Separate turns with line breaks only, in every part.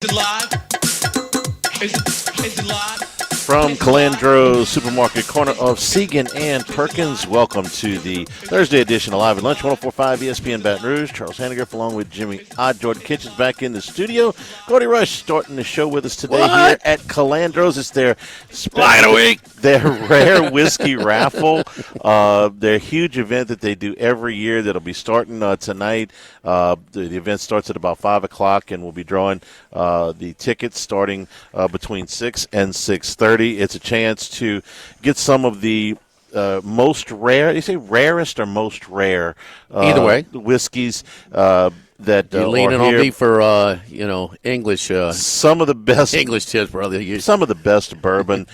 it live? Is it live?
From Calandro's Supermarket, corner of Segan and Perkins, welcome to the Thursday edition of Live at Lunch, 104.5 ESPN Baton Rouge. Charles Hanniger along with Jimmy Odd. Jordan Kitchens back in the studio. Gordy Rush starting the show with us today here at Calandro's. It's their rare whiskey raffle. Their huge event that they do every year that'll be starting tonight. The event starts at about 5 o'clock, and we'll be drawing the tickets starting between 6 and 6:30. It's a chance to get some of the most rare, you say rarest or most rare?
Either way.
Whiskeys that
You're leaning on me for, English.
Some of the best
English tips, brother.
Some of the best bourbon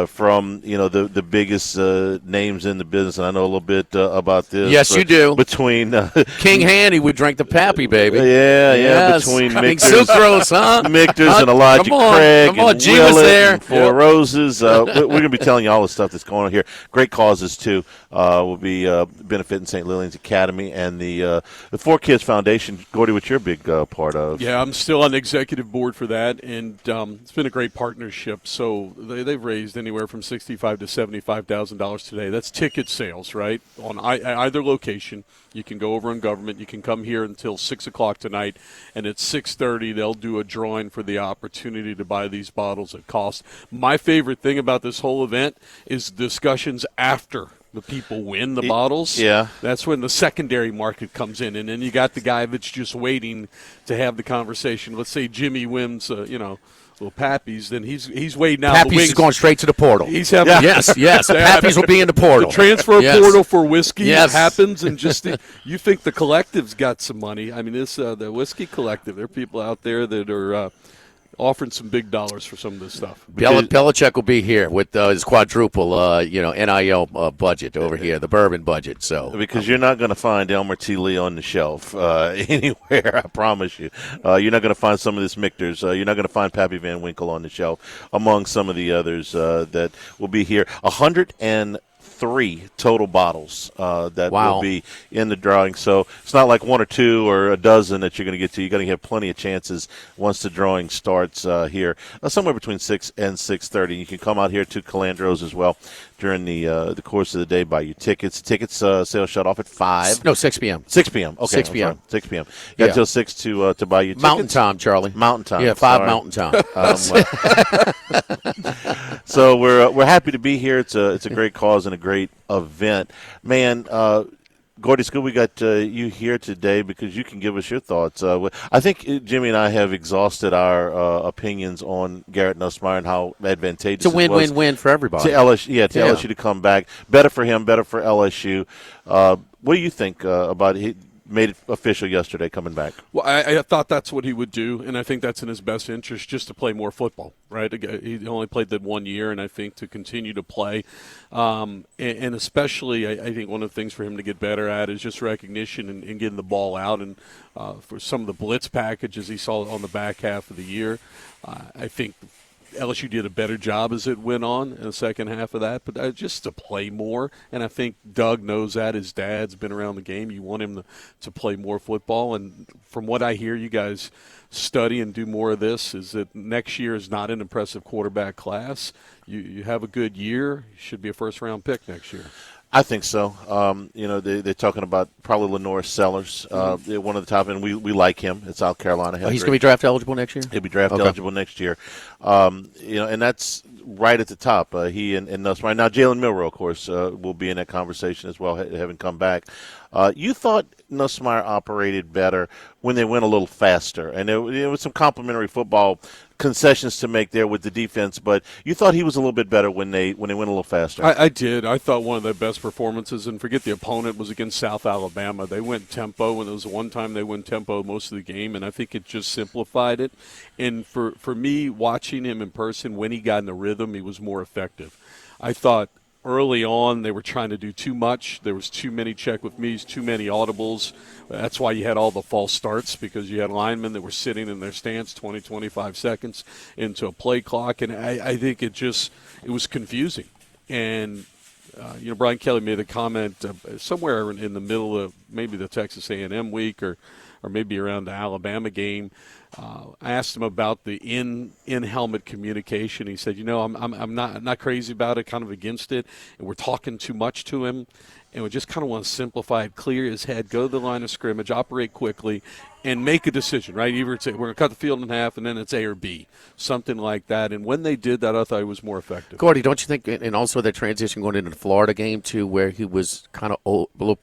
from, the biggest names in the business. And I know a little bit about this.
Yes, you do.
Between
King Handy would drink the Pappy, baby.
Yeah.
Yes.
Between
Michter's, Sucrose, huh?
Michter's and Elijah Craig and
G was
Willett
there.
and Four Roses. We're going to be telling you all the stuff that's going on here. Great causes, too. Will be benefiting St. Lillian's Academy and the Four Kids Foundation. Gordy, what's your big part of?
Yeah, I'm still on the executive board for that, and it's been a great partnership. So they've raised anywhere from $65,000 to $75,000 today. That's ticket sales, right? On either location. You can go over on Government. You can come here until 6 o'clock tonight, and at 6:30 they'll do a drawing for the opportunity to buy these bottles at cost. My favorite thing about this whole event is discussions after the people win the bottles.
Yeah.
That's when the secondary market comes in, and then you got the guy that's just waiting to have the conversation. Let's say Jimmy wins, little Pappy's, then he's waiting out.
Pappy's is going straight to the portal.
He's having
Yes. Pappy's will be in the portal.
The transfer portal for whiskey happens, and you think the collective's got some money. I mean, the whiskey collective. There are people out there that are offering some big dollars for some of this stuff.
Belichick will be here with his quadruple, NIL budget over here, the bourbon budget. So
because you're not going to find Elmer T. Lee on the shelf anywhere, I promise you. You're not going to find some of this Michter's. You're not going to find Pappy Van Winkle on the shelf, among some of the others that will be here. 103 total bottles that will be in the drawing. So it's not like one or two or a dozen that you're going to get to. You're going to have plenty of chances once the drawing starts here, somewhere between 6 and 6:30. You can come out here to Calandro's as well during the course of the day, buy your tickets. Tickets sales shut off at 5.
No, 6 p.m.
6 p.m. Okay,
6 p.m.
6 p.m. You got till 6 to buy your tickets.
Mountain time, Charlie.
Mountain time.
Yeah, 5 Mountain time.
So we're happy to be here. It's a great cause and a great event, man. Gordy, it's good we got you here today because you can give us your thoughts. I think Jimmy and I have exhausted our opinions on Garrett Nussmeier and how advantageous
it's a win-win-win for everybody.
To LSU, LSU to come back. Better for him, better for LSU. What do you think about it? He made it official yesterday coming back.
Well, I thought that's what he would do, and I think that's in his best interest just to play more football, right? He only played that 1 year, and I think to continue to play. And especially I think one of the things for him to get better at is just recognition and getting the ball out. And for some of the blitz packages he saw on the back half of the year, I think LSU did a better job as it went on in the second half of that, but just to play more. And I think Doug knows that. His dad's been around the game. You want him to play more football. And from what I hear you guys study and do more of this, is that next year is not an impressive quarterback class. You have a good year. You should be a first-round pick next year.
I think so. They're talking about probably Lenore Sellers, one of the top, and we like him at South Carolina.
He's going to be draft eligible next year?
He'll be draft eligible next year. And that's right at the top. He and Nussmeier. Now, Jalen Milroe, of course, will be in that conversation as well, having come back. You thought Nussmeier operated better when they went a little faster, and there was some complimentary football concessions to make there with the defense, but you thought he was a little bit better when they went a little faster.
I did. I thought one of their best performances, and forget the opponent, was against South Alabama. They went tempo, and it was one time they went tempo most of the game, and I think it just simplified it. And for me, watching him in person, when he got in the rhythm, he was more effective. I thought early on they were trying to do too much. There was too many check with me's, too many audibles. That's why you had all the false starts, because you had linemen that were sitting in their stance 20, 25 seconds into a play clock. And I think it was confusing. And, Brian Kelly made a comment somewhere in the middle of maybe the Texas A&M week or or maybe around the Alabama game. I asked him about the in-helmet communication. He said, I'm not crazy about it, kind of against it, and we're talking too much to him, and we just kind of want to simplify it, clear his head, go to the line of scrimmage, operate quickly, and make a decision, right? Either it's we're going to cut the field in half, and then it's A or B, something like that. And when they did that, I thought it was more effective.
Gordy, don't you think, and also that transition going into the Florida game, too, where he was kind of a little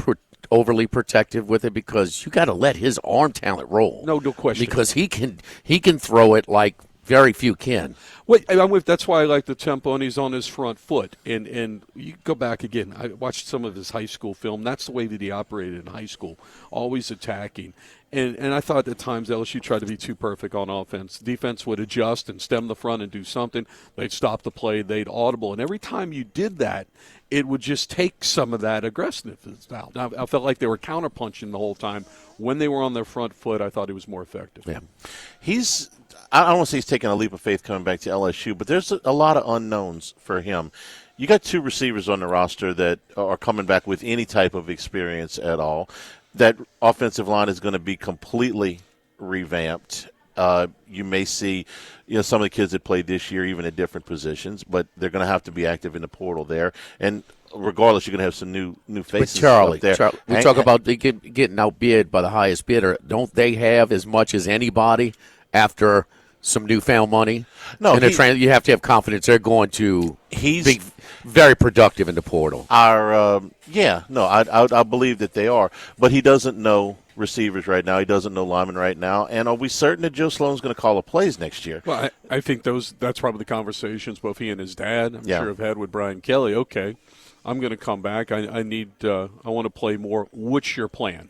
overly protective with it, because you got to let his arm talent roll.
No question.
Because he can throw it like very few can.
Wait, that's why I like the tempo, and he's on his front foot. And you go back again. I watched some of his high school film. That's the way that he operated in high school, always attacking. And I thought at times LSU tried to be too perfect on offense. Defense would adjust and stem the front and do something. They'd stop the play. They'd audible. And every time you did that, it would just take some of that aggressiveness out. Now, I felt like they were counterpunching the whole time. When they were on their front foot, I thought he was more effective.
Yeah, I don't want to say he's taking a leap of faith coming back to LSU, but there's a lot of unknowns for him. You got two receivers on the roster that are coming back with any type of experience at all. That offensive line is going to be completely revamped. You may see, some of the kids that played this year even at different positions, but they're going to have to be active in the portal there. And regardless, you're going to have some new faces
Charlie,
up there.
Charlie, we talk about they getting outbid by the highest bidder. Don't they have as much as anybody after some newfound money?
No,
and you have to have confidence they're going to be very productive in the portal.
I believe that they are, but he doesn't know receivers right now. He doesn't know linemen right now. And are we certain that Joe Sloan's going to call the plays next year?
Well, I think that's probably the conversations both he and his dad, I'm sure, have had with Brian Kelly. Okay, I'm going to come back. I want to play more. What's your plan?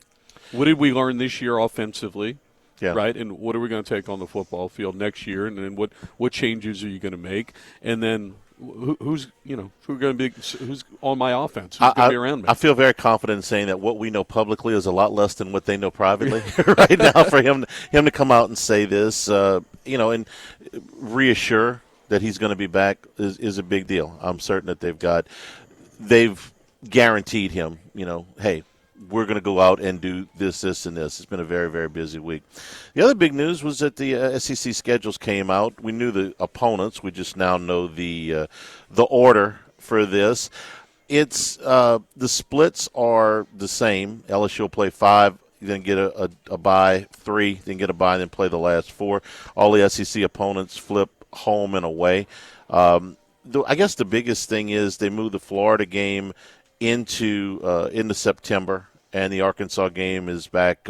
What did we learn this year offensively?
Yeah.
Right, and what are we going to take on the football field next year, and then what changes are you going to make, and then who's on my offense? Who's going to be around me?
I feel very confident in saying that what we know publicly is a lot less than what they know privately right now. For him to come out and say this, and reassure that he's going to be back is a big deal. I'm certain that they've guaranteed him, hey, we're going to go out and do this, and this. It's been a very, very busy week. The other big news was that the SEC schedules came out. We knew the opponents. We just now know the order for this. It's the splits are the same. LSU will play 5, then get a bye, 3, then get a bye, then play the last 4. All the SEC opponents flip home and away. I guess the biggest thing is they moved the Florida game into September, and the Arkansas game is back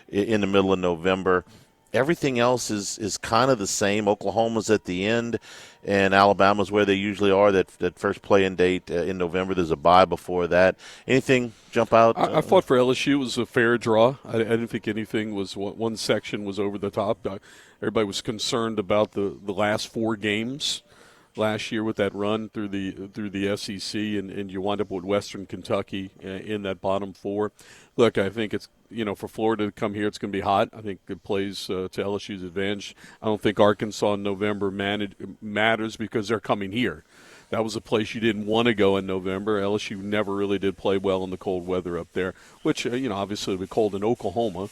in the middle of November. Everything else is kind of the same. Oklahoma's at the end, and Alabama's where they usually are, that first play-in date in November. There's a bye before that. Anything jump out?
I thought for LSU it was a fair draw. I didn't think anything was – one section was over the top. Everybody was concerned about the last 4 games last year with that run through the SEC, and you wind up with Western Kentucky in that bottom 4. Look, I think it's, for Florida to come here, it's going to be hot. I think it plays to LSU's advantage. I don't think Arkansas in November matters because they're coming here. That was a place you didn't want to go in November. LSU never really did play well in the cold weather up there, which, obviously it'll be cold in Oklahoma.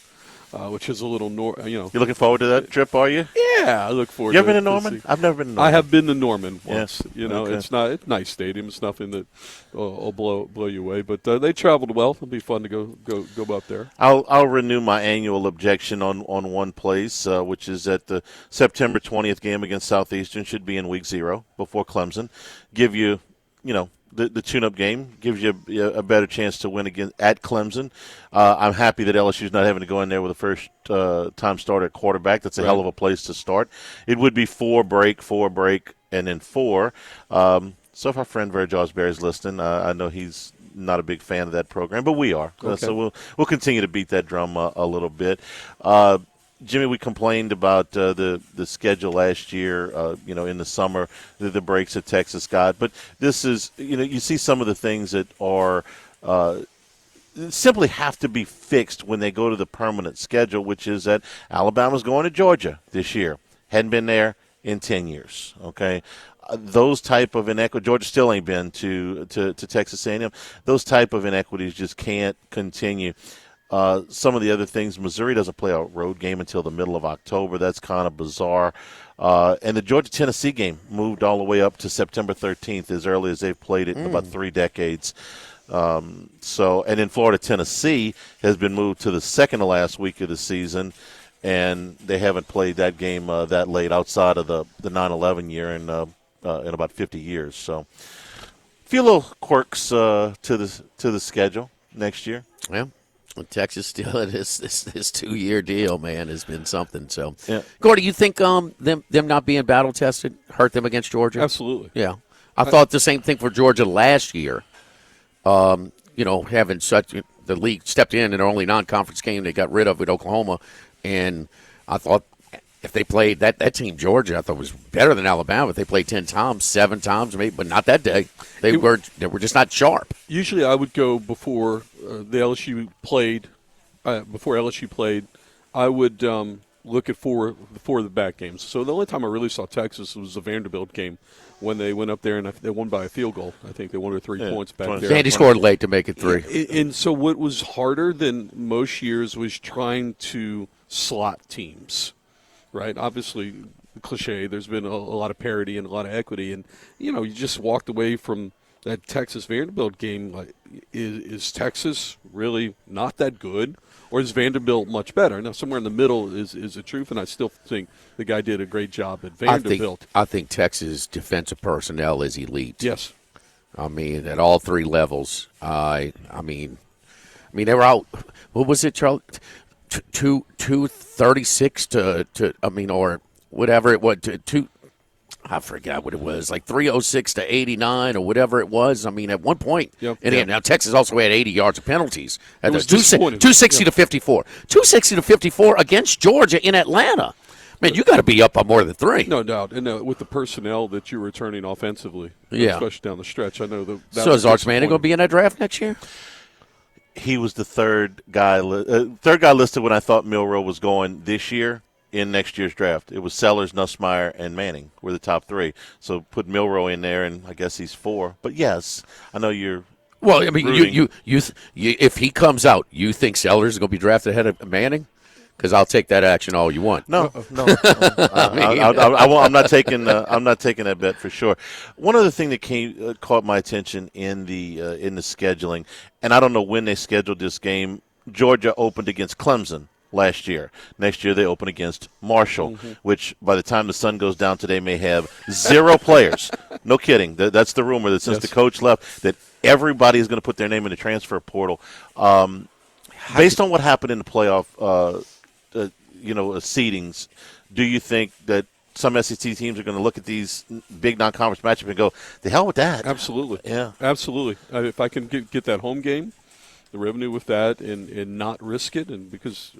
Which is a little You
looking forward to that trip, are you?
Yeah, I look forward to it.
You ever been to Norman? I've never been to Norman.
I have been to Norman once.
Yes.
Okay. It's a nice stadium. It's nothing that will blow you away. But they traveled well. It'll be fun to go up there.
I'll renew my annual objection on one place, which is that the September 20th game against Southeastern should be in week 0 before Clemson. Give you, the tune-up game gives you a better chance to win again at Clemson. I'm happy that LSU's not having to go in there with a first-time starter at quarterback. That's a hell of a place to start. It would be 4 break, and then 4. So if our friend Verge Osberry is listening, I know he's not a big fan of that program, but we are.
Okay.
So we'll continue to beat that drum a little bit. Jimmy, we complained about the schedule last year, in the summer, the breaks that Texas got. But this is, you see some of the things that are simply have to be fixed when they go to the permanent schedule, which is that Alabama's going to Georgia this year. Hadn't been there in 10 years, okay? Those type of inequity, Georgia still ain't been to Texas A&M. Those type of inequities just can't continue. Some of the other things, Missouri doesn't play a road game until the middle of October. That's kind of bizarre. And the Georgia-Tennessee game moved all the way up to September 13th, as early as they've played it in about 3 decades. And then Florida-Tennessee has been moved to the second to last week of the season, and they haven't played that game that late outside of the 9/11 year in about 50 years. So, a few little quirks to the schedule next year.
Yeah. Well, Texas still at this 2-year deal, man, has been something. So,
Yeah.
Gordy, you think them not being battle tested hurt them against Georgia?
Absolutely.
Yeah, I thought the same thing for Georgia last year. Having the league stepped in their only non-conference game they got rid of with Oklahoma, and I thought if they played that team Georgia, I thought was better than Alabama. If they played 10 times, 7 times, maybe, but not that day. They were just not sharp.
Usually, I would go before the LSU played. Before LSU played, I would look at four of the back games. So the only time I really saw Texas was the Vanderbilt game when they went up there and they won by a field goal. I think they won by 3 points back there.
Sandy scored late to make it 3.
And so what was harder than most years was trying to slot teams, right? Obviously, cliche, there's been a lot of parity and a lot of equity. And, you just walked away from that Texas-Vanderbilt game. Like, is Texas really not that good? Or is Vanderbilt much better? Now, somewhere in the middle is the truth, and I still think the guy did a great job at Vanderbilt.
I think Texas defensive personnel is elite.
Yes.
I mean, at all 3 levels. I mean, they were out. What was it, Charlie? 236 to or whatever it was. I forgot what it was, like 306 to 89 or whatever it was. I mean, at one point, now Texas also had 80 yards of penalties.
It was
260 to 54. 260 to 54 against Georgia in Atlanta. Man, you got to be up by more than 3.
No doubt. And with the personnel that you're returning offensively, especially down the stretch, I know that
so is Arch Manning going to be in that draft next year?
He was the third guy listed when I thought Milroe was going this year. In next year's draft, it was Sellers, Nussmeier, and Manning were the top 3. So put Milroe in there, and I guess he's 4. But yes, I know you're.
Well, I mean, you if he comes out, you think Sellers is going to be drafted ahead of Manning? Because I'll take that action all you want.
No. I'm not taking that bet for sure. One other thing that caught my attention in the scheduling, and I don't know when they scheduled this game. Georgia opened against Clemson last year. Next year they open against Marshall, which by the time the sun goes down today may have 0 players. No kidding. That's the rumor that since the coach left that everybody is going to put their name in the transfer portal. Based on what happened in the playoff, seedings, do you think that some SEC teams are going to look at these big non-conference matchups and go, the hell with that?
Absolutely.
Yeah.
Absolutely. If I can get that home game, the revenue with that and not risk it, and because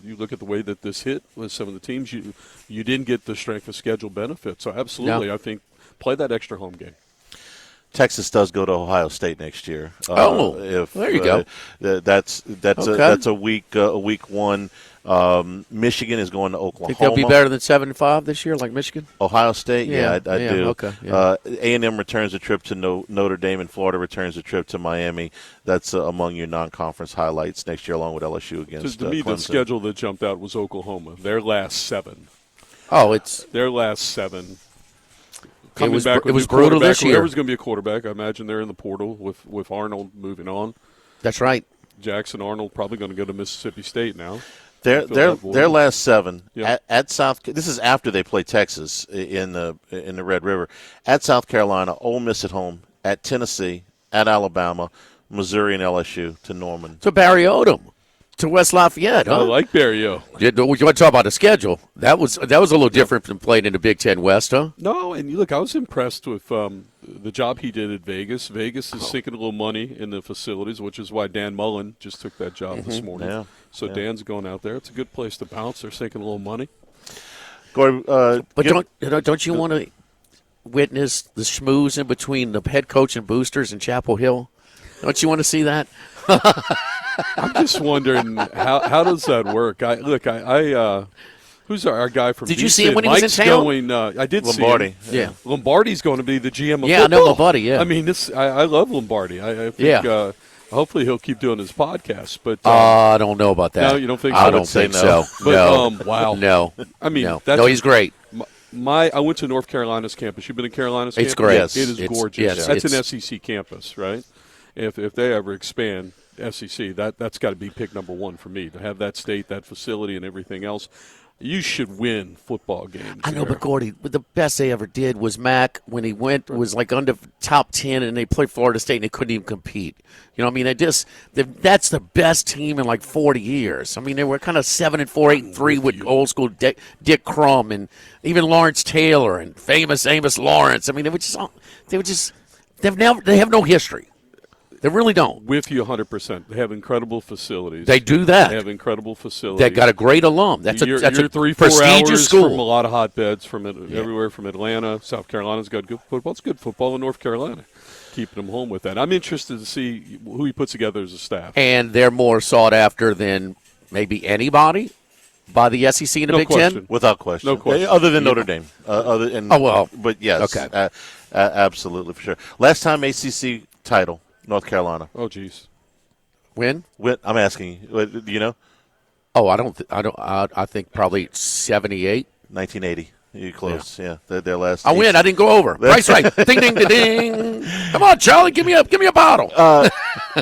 you look at the way that this hit with some of the teams, you didn't get the strength of schedule benefit. So absolutely, I think play that extra home game.
Texas does go to Ohio State next year.
There you go.
That's a week 1. Michigan is going to Oklahoma.
Think they'll be better than 7-5 this year, like Michigan?
Ohio State, I do.
Okay. Yeah.
A&M returns a trip to Notre Dame, and Florida returns a trip to Miami. That's among your non-conference highlights next year, along with LSU against
to me,
Clemson.
The schedule that jumped out was Oklahoma. Their last 7. Their last 7.
It was brutal this year.
Whoever's going to be a quarterback, I imagine they're in the portal with Arnold moving on.
That's right.
Jackson Arnold probably going to go to Mississippi State now.
Their last 7 at South. This is after they play Texas in the Red River. At South Carolina, Ole Miss at home, at Tennessee, at Alabama, Missouri, and LSU to Norman.
To Barry Odom, to West Lafayette. Huh?
I like Barry O.
You want to talk about the schedule? That was a little different from playing in the Big Ten West, huh?
No, and look, I was impressed with the job he did at Vegas. Vegas is sinking a little money in the facilities, which is why Dan Mullen just took that job this morning.
Yeah.
So Dan's going out there. It's a good place to bounce. They're sinking a little money.
But don't you want to witness the schmooze in between the head coach and boosters in Chapel Hill? Don't you want to see that?
I'm just wondering how does that work? Who's our guy from?
Did you
BC?
see him when he was in
Mike's
town?
Going, I did
Lombardi.
see him. Yeah, Lombardi's going to be the GM of
football. I know Lombardi. Yeah,
I mean, I love Lombardi. I think Hopefully he'll keep doing his podcast. But
I don't know about that.
No, you don't think
I
so?
don't think
no.
so.
But,
No.
wow.
No.
I mean,
no.
that's
No, he's great.
I went to North Carolina's campus. You've been to Carolina's campus?
It's great.
Yes.
It is gorgeous.
yes,
That's
it's-
an SEC campus, right? If they ever expand SEC, that's got to be pick number one for me, to have that state, that facility, and everything else. You should win football games.
I know,
there.
but Gordy, the best they ever did was Mac when he went was like under top 10, and they played Florida State and they couldn't even compete. You know, what I mean, that's the best team in like 40 years. I mean, they were kind of 7-4, 8-3 with old school Dick Crum and even Lawrence Taylor and famous Amos Lawrence. I mean, they have no history. They really don't.
With you 100%. They have incredible facilities.
They do that.
They have incredible facilities.
They got a great alum. That's
you're
a
3-4
prestigious
hours
school.
from a lot of hotbeds from everywhere from Atlanta. South Carolina's got good football. It's good football in North Carolina. Keeping them home with that. I'm interested to see who he puts together as a staff.
And they're more sought after than maybe anybody by the SEC and the
No
Big
question.
Ten.
Without question.
No question.
Other than Notre Dame. But yes.
Okay.
Absolutely, for sure. Last time ACC title, North Carolina.
Oh, geez.
When?
I'm asking you. Do you know?
Oh, I think probably 78.
1980. You close. Yeah. Their last.
I win. I didn't go over. Price right. Ding, ding, ding, ding. Come on, Charlie. Give me a bottle.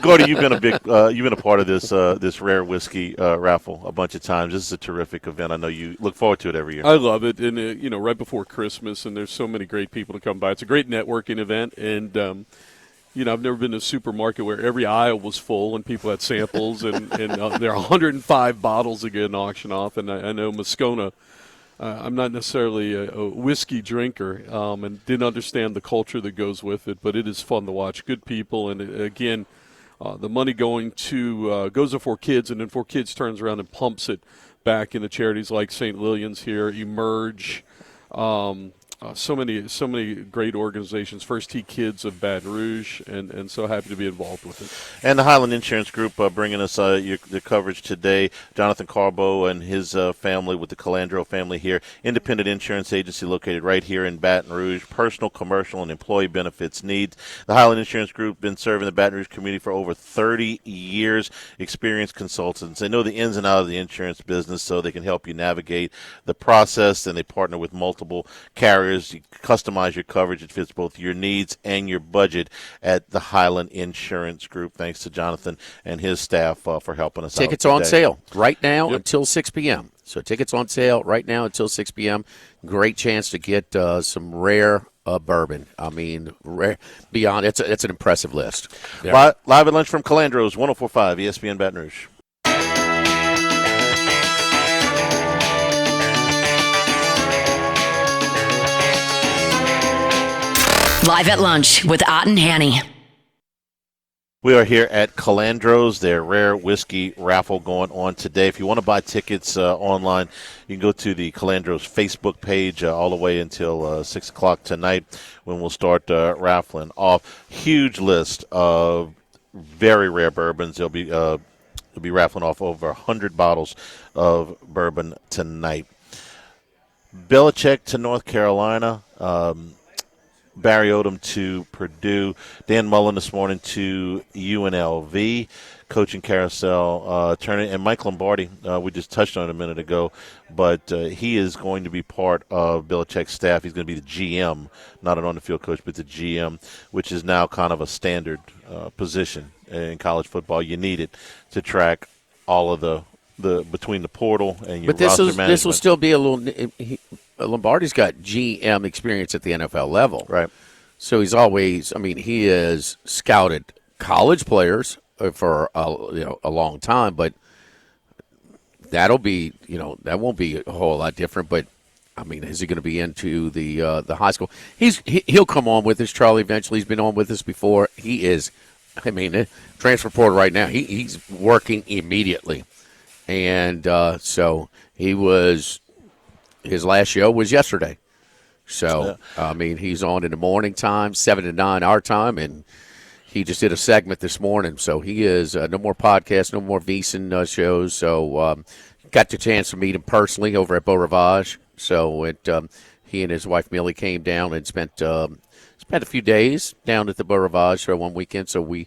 Gordy, you've been a part of this rare whiskey raffle a bunch of times. This is a terrific event. I know you look forward to it every year.
I love it. And, right before Christmas, and there's so many great people to come by. It's a great networking event. And, I've never been to a supermarket where every aisle was full and people had samples. and there are 105 bottles that get an auction off. And I know Moscona. I'm not necessarily a whiskey drinker and didn't understand the culture that goes with it, but it is fun to watch. Good people, and again, the money goes to For Kids, and then For Kids turns around and pumps it back into charities like St. Lillian's here, Emerge, so many great organizations. First Tee Kids of Baton Rouge, and so happy to be involved with it.
And the Highland Insurance Group bringing us the coverage today. Jonathan Carbo and his family with the Calandro family here. Independent insurance agency located right here in Baton Rouge. Personal, commercial, and employee benefits needs. The Highland Insurance Group been serving the Baton Rouge community for over 30 years. Experienced consultants. They know the ins and outs of the insurance business, so they can help you navigate the process, and they partner with multiple carriers. You customize your coverage. It fits both your needs and your budget at the Highland Insurance Group. Thanks to Jonathan and his staff for helping us out.
Tickets on
today.
sale right now until 6 p.m. So tickets on sale right now until 6 p.m. Great chance to get some rare bourbon. I mean, rare beyond. It's an impressive list.
Live at lunch from Calandro's, 104.5 ESPN Baton Rouge.
Live at lunch with Ott and Hanny.
We are here at Calandro's, their rare whiskey raffle going on today. If you want to buy tickets online, you can go to the Calandro's Facebook page all the way until 6 o'clock tonight when we'll start raffling off. Huge list of very rare bourbons. They'll be raffling off over 100 bottles of bourbon tonight. Belichick to North Carolina. Barry Odom to Purdue. Dan Mullen this morning to UNLV. Coaching carousel turning. And Mike Lombardi, we just touched on it a minute ago, but he is going to be part of Belichick's staff. He's going to be the GM, not an on-the-field coach, but the GM, which is now kind of a standard position in college football. You need it to track all of the between the portal and your roster management.
This will still be a little. Lombardi's got GM experience at the NFL level,
right?
So he's always. I mean, he has scouted college players for a long time, but that'll be that won't be a whole lot different. But I mean, is he going to be into the high school? He'll come on with us, Charlie. Eventually, he's been on with us before. He is. I mean, transfer portal right now. He's working immediately, and so he was. His last show was yesterday. So, I mean, he's on in the morning time, 7 to 9 our time, and he just did a segment this morning. So he is no more podcasts, no more VEASAN shows. So got the chance to meet him personally over at Beau Rivage. So he and his wife Millie came down and spent a few days down at the Beau Rivage one weekend. So we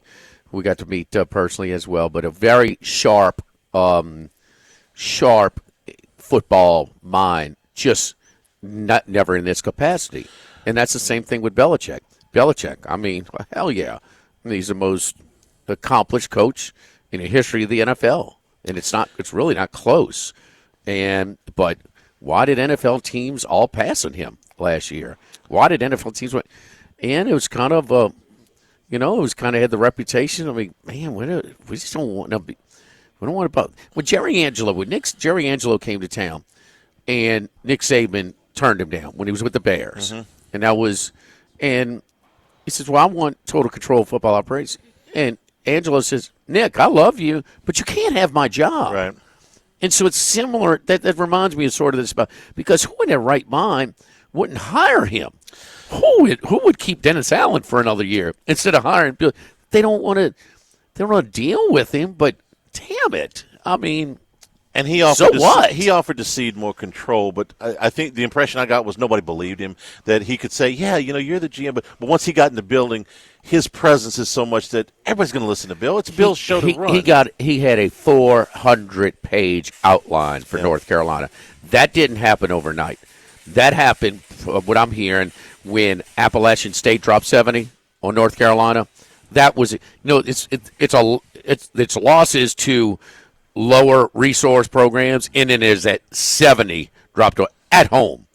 who we got to meet personally as well, but a very sharp football mind, just never in this capacity. And that's the same thing with Belichick. I mean, hell yeah. He's the most accomplished coach in the history of the NFL. And it's really not close. But why did NFL teams all pass on him last year? Why did NFL teams and it was kind of it was kind of had the reputation. I mean, man, we just don't want to be. We don't want to. When Jerry Angelo came to town, and Nick Saban turned him down when he was with the Bears, and he says, "Well, I want total control of football operations." And Angelo says, "Nick, I love you, but you can't have my job."
Right.
And so it's similar. That reminds me of sort of this about because who in their right mind wouldn't hire him? Who would keep Dennis Allen for another year instead of hiring? They don't want to deal with him. But damn it, I mean.
And he offered
he
offered to cede more control, but I think the impression I got was nobody believed him, that he could say, yeah, you're the GM. But once he got in the building, his presence is so much that everybody's going to listen to Bill. It's Bill's show to run.
He had a 400-page outline for North Carolina. That didn't happen overnight. That happened, what I'm hearing, when Appalachian State dropped 70 on North Carolina. That was it's losses to lower resource programs, and then there's that 70 dropped at home.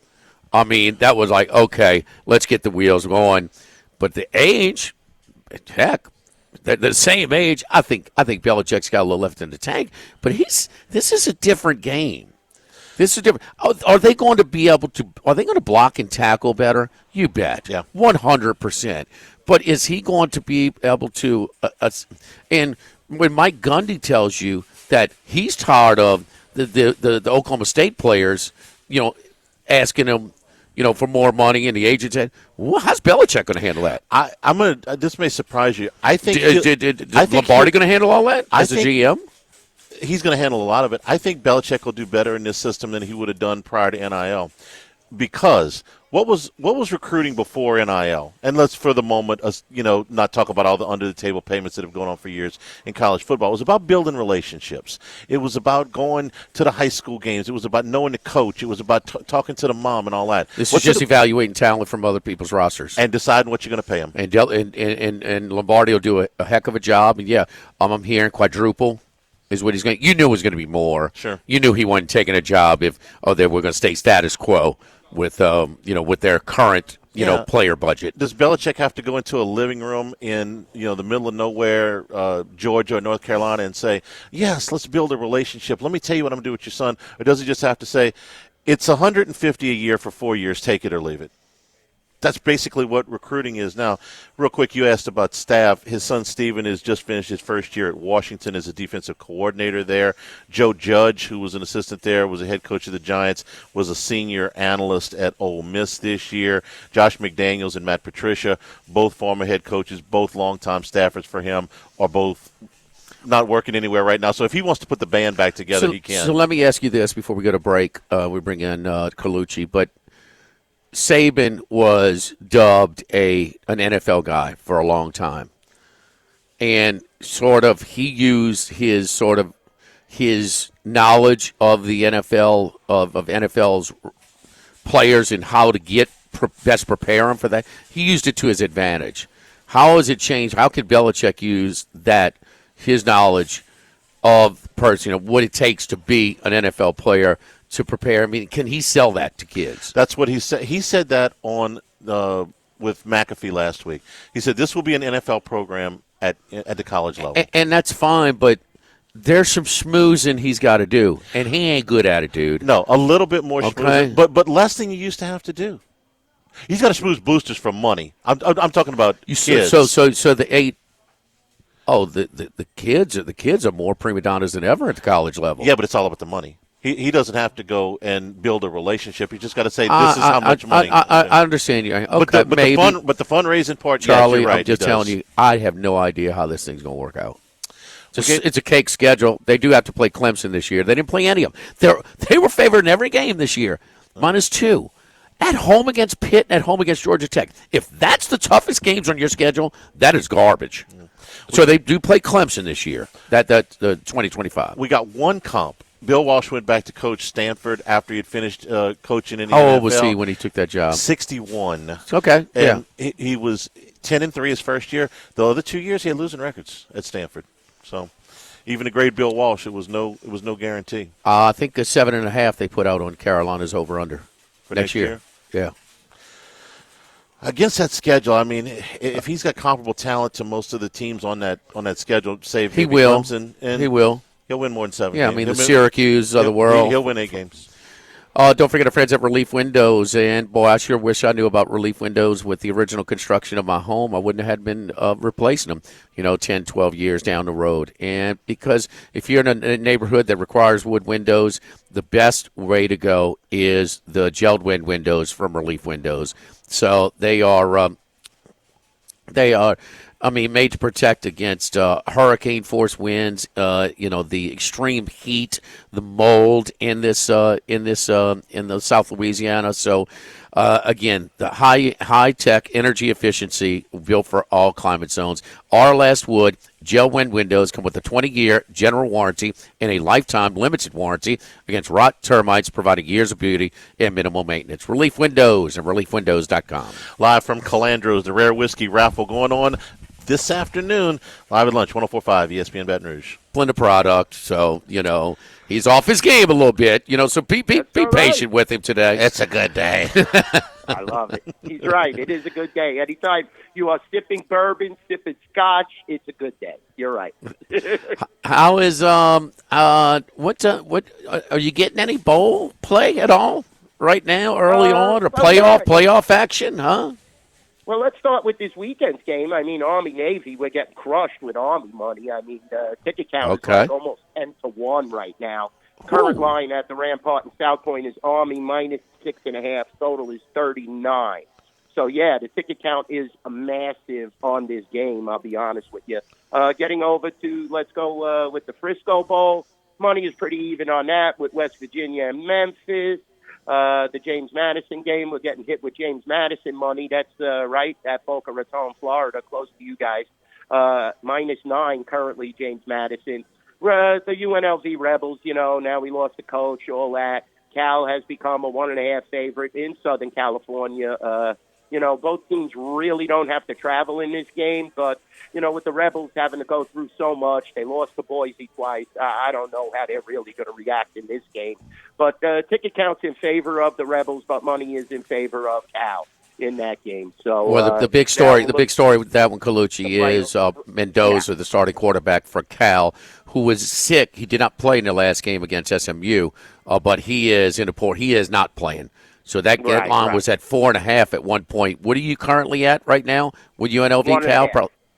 I mean, that was like, okay, let's get the wheels going. But the age, heck, the same age, I think Belichick's got a little left in the tank. But this is a different game. This is different. Are they going to be able to? Are they going to block and tackle better? You bet.
Yeah,
100%. But is he going to be able to? And when Mike Gundy tells you that he's tired of the Oklahoma State players, asking him, for more money, and the agent said, well, how's Belichick going to handle that?
I'm gonna. This may surprise you. I think
Lombardi going to handle all that as a GM?
He's going to handle a lot of it. I think Belichick will do better in this system than he would have done prior to NIL, because what was recruiting before NIL? And let's, for the moment, not talk about all the under the table payments that have gone on for years in college football. It was about building relationships. It was about going to the high school games. It was about knowing the coach. It was about talking to the mom and all that.
This is just evaluating talent from other people's rosters
and deciding what you're going to pay them.
And Lombardi will do a heck of a job. And yeah, I'm hearing quadruple is what he's going. You knew it was going to be more.
Sure.
You knew he wasn't taking a job if they were going to stay status quo with with their current player budget.
Does Belichick have to go into a living room in the middle of nowhere, Georgia or North Carolina, and say, yes, let's build a relationship, let me tell you what I'm going to do with your son? Or does he just have to say, it's $150 a year for 4 years, take it or leave it? That's basically what recruiting is now. Real quick, you asked about staff. His son Steven has just finished his first year at Washington as a defensive coordinator there. Joe Judge, who was an assistant there, was a head coach of the Giants, was a senior analyst at Ole Miss this year. Josh McDaniels and Matt Patricia, both former head coaches, both longtime staffers for him, are both not working anywhere right now. So if he wants to put the band back together, he can.
So let me ask you this before we go to break. We bring in Colucci, but Saban was dubbed an NFL guy for a long time, and he used his knowledge of the NFL of NFL's players and how to best prepare them for that. He used it to his advantage. How has it changed? How could Belichick use his knowledge of what it takes to be an NFL player to prepare? I mean, can he sell that to kids?
That's what he said. He said that on with McAfee last week. He said this will be an NFL program at the college level.
And that's fine, but there's some schmoozing he's got to do, and he ain't good at it, dude.
No, a little bit more schmoozing, but less than you used to have to do. He's got to schmooze boosters for money. I'm talking about kids.
So the eight. Oh, the kids are more prima donnas than ever at the college level.
Yeah, but it's all about the money. He doesn't have to go and build a relationship. He just got to say, this is how much money.
I understand you. Okay,
but the fundraising part,
Charlie,
you're right,
I'm just telling you, I have no idea how this thing's going to work out. It's a cake schedule. They do have to play Clemson this year. They didn't play any of them. They were favored in every game this year, -2. at home against Pitt and at home against Georgia Tech. If that's the toughest games on your schedule, that is garbage. So they do play Clemson this year. That the 2025.
We got one comp. Bill Walsh went back to coach Stanford after he had finished coaching in the
How
NFL.
old was he when he took that job?
61.
Okay,
And he was 10-3 his first year. The other 2 years he had losing records at Stanford. So even the great Bill Walsh, it was no guarantee.
I think the 7.5 they put out on Carolina's over under
For next year?
Yeah.
Against that schedule, I mean, if he's got comparable talent to most of the teams on that schedule, say if
He will.
Clemson, and
He will.
he'll win more than 7
Yeah,
games.
I mean, the
He'll win-
Syracuse of the world.
He'll win 8 games.
Don't forget our friends at Relief Windows. And, boy, I sure wish I knew about Relief Windows with the original construction of my home. I wouldn't have been replacing them, 10, 12 years down the road. And because if you're in a neighborhood that requires wood windows, the best way to go is the gelled wind windows from Relief Windows. So they are made to protect against hurricane force winds, the extreme heat, the mold in the South Louisiana. So again, the high tech energy efficiency built for all climate zones. Our Last Wood gel wind windows come with a 20-year general warranty and a lifetime limited warranty against rot, termites, providing years of beauty and minimal maintenance. Relief Windows and reliefwindows.com.
Live from Calandro's, the Rare Whiskey Raffle going on this afternoon. Live at lunch, 104.5 ESPN Baton Rouge.
Blend product, so, he's off his game a little bit, so be patient with him today.
It's a good day.
I love it. He's right. It is a good day. Anytime you are sipping bourbon, sipping scotch, it's a good day. You're right.
How is what are you getting any bowl play at all right now, early on, or playoff action, huh?
Well, let's start with this weekend's game. I mean, Army-Navy, we're getting crushed with Army money. I mean, the ticket count is like almost 10-1 right now. Current line at the Rampart and South Point is Army minus 6.5. Total is 39. So, yeah, the ticket count is massive on this game, I'll be honest with you. Getting over to, let's go with the Frisco Bowl. Money is pretty even on that with West Virginia and Memphis. The James Madison game, we're getting hit with James Madison money. That's right at Boca Raton, Florida, close to you guys. -9 currently, James Madison. The UNLV Rebels, now we lost the coach, all that. Cal has become a 1.5 favorite in Southern California. Both teams really don't have to travel in this game, but, with the Rebels having to go through so much, they lost to Boise twice. I don't know how they're really going to react in this game. But ticket count's in favor of the Rebels, but money is in favor of Cal in that game. So,
well, the big story with that one, Colucci, is Mendoza, the starting quarterback for Cal, who was sick. He did not play in the last game against SMU, but he is in the port. He is not playing. So that line was at 4.5 at one point. What are you currently at right now with UNLV Cal?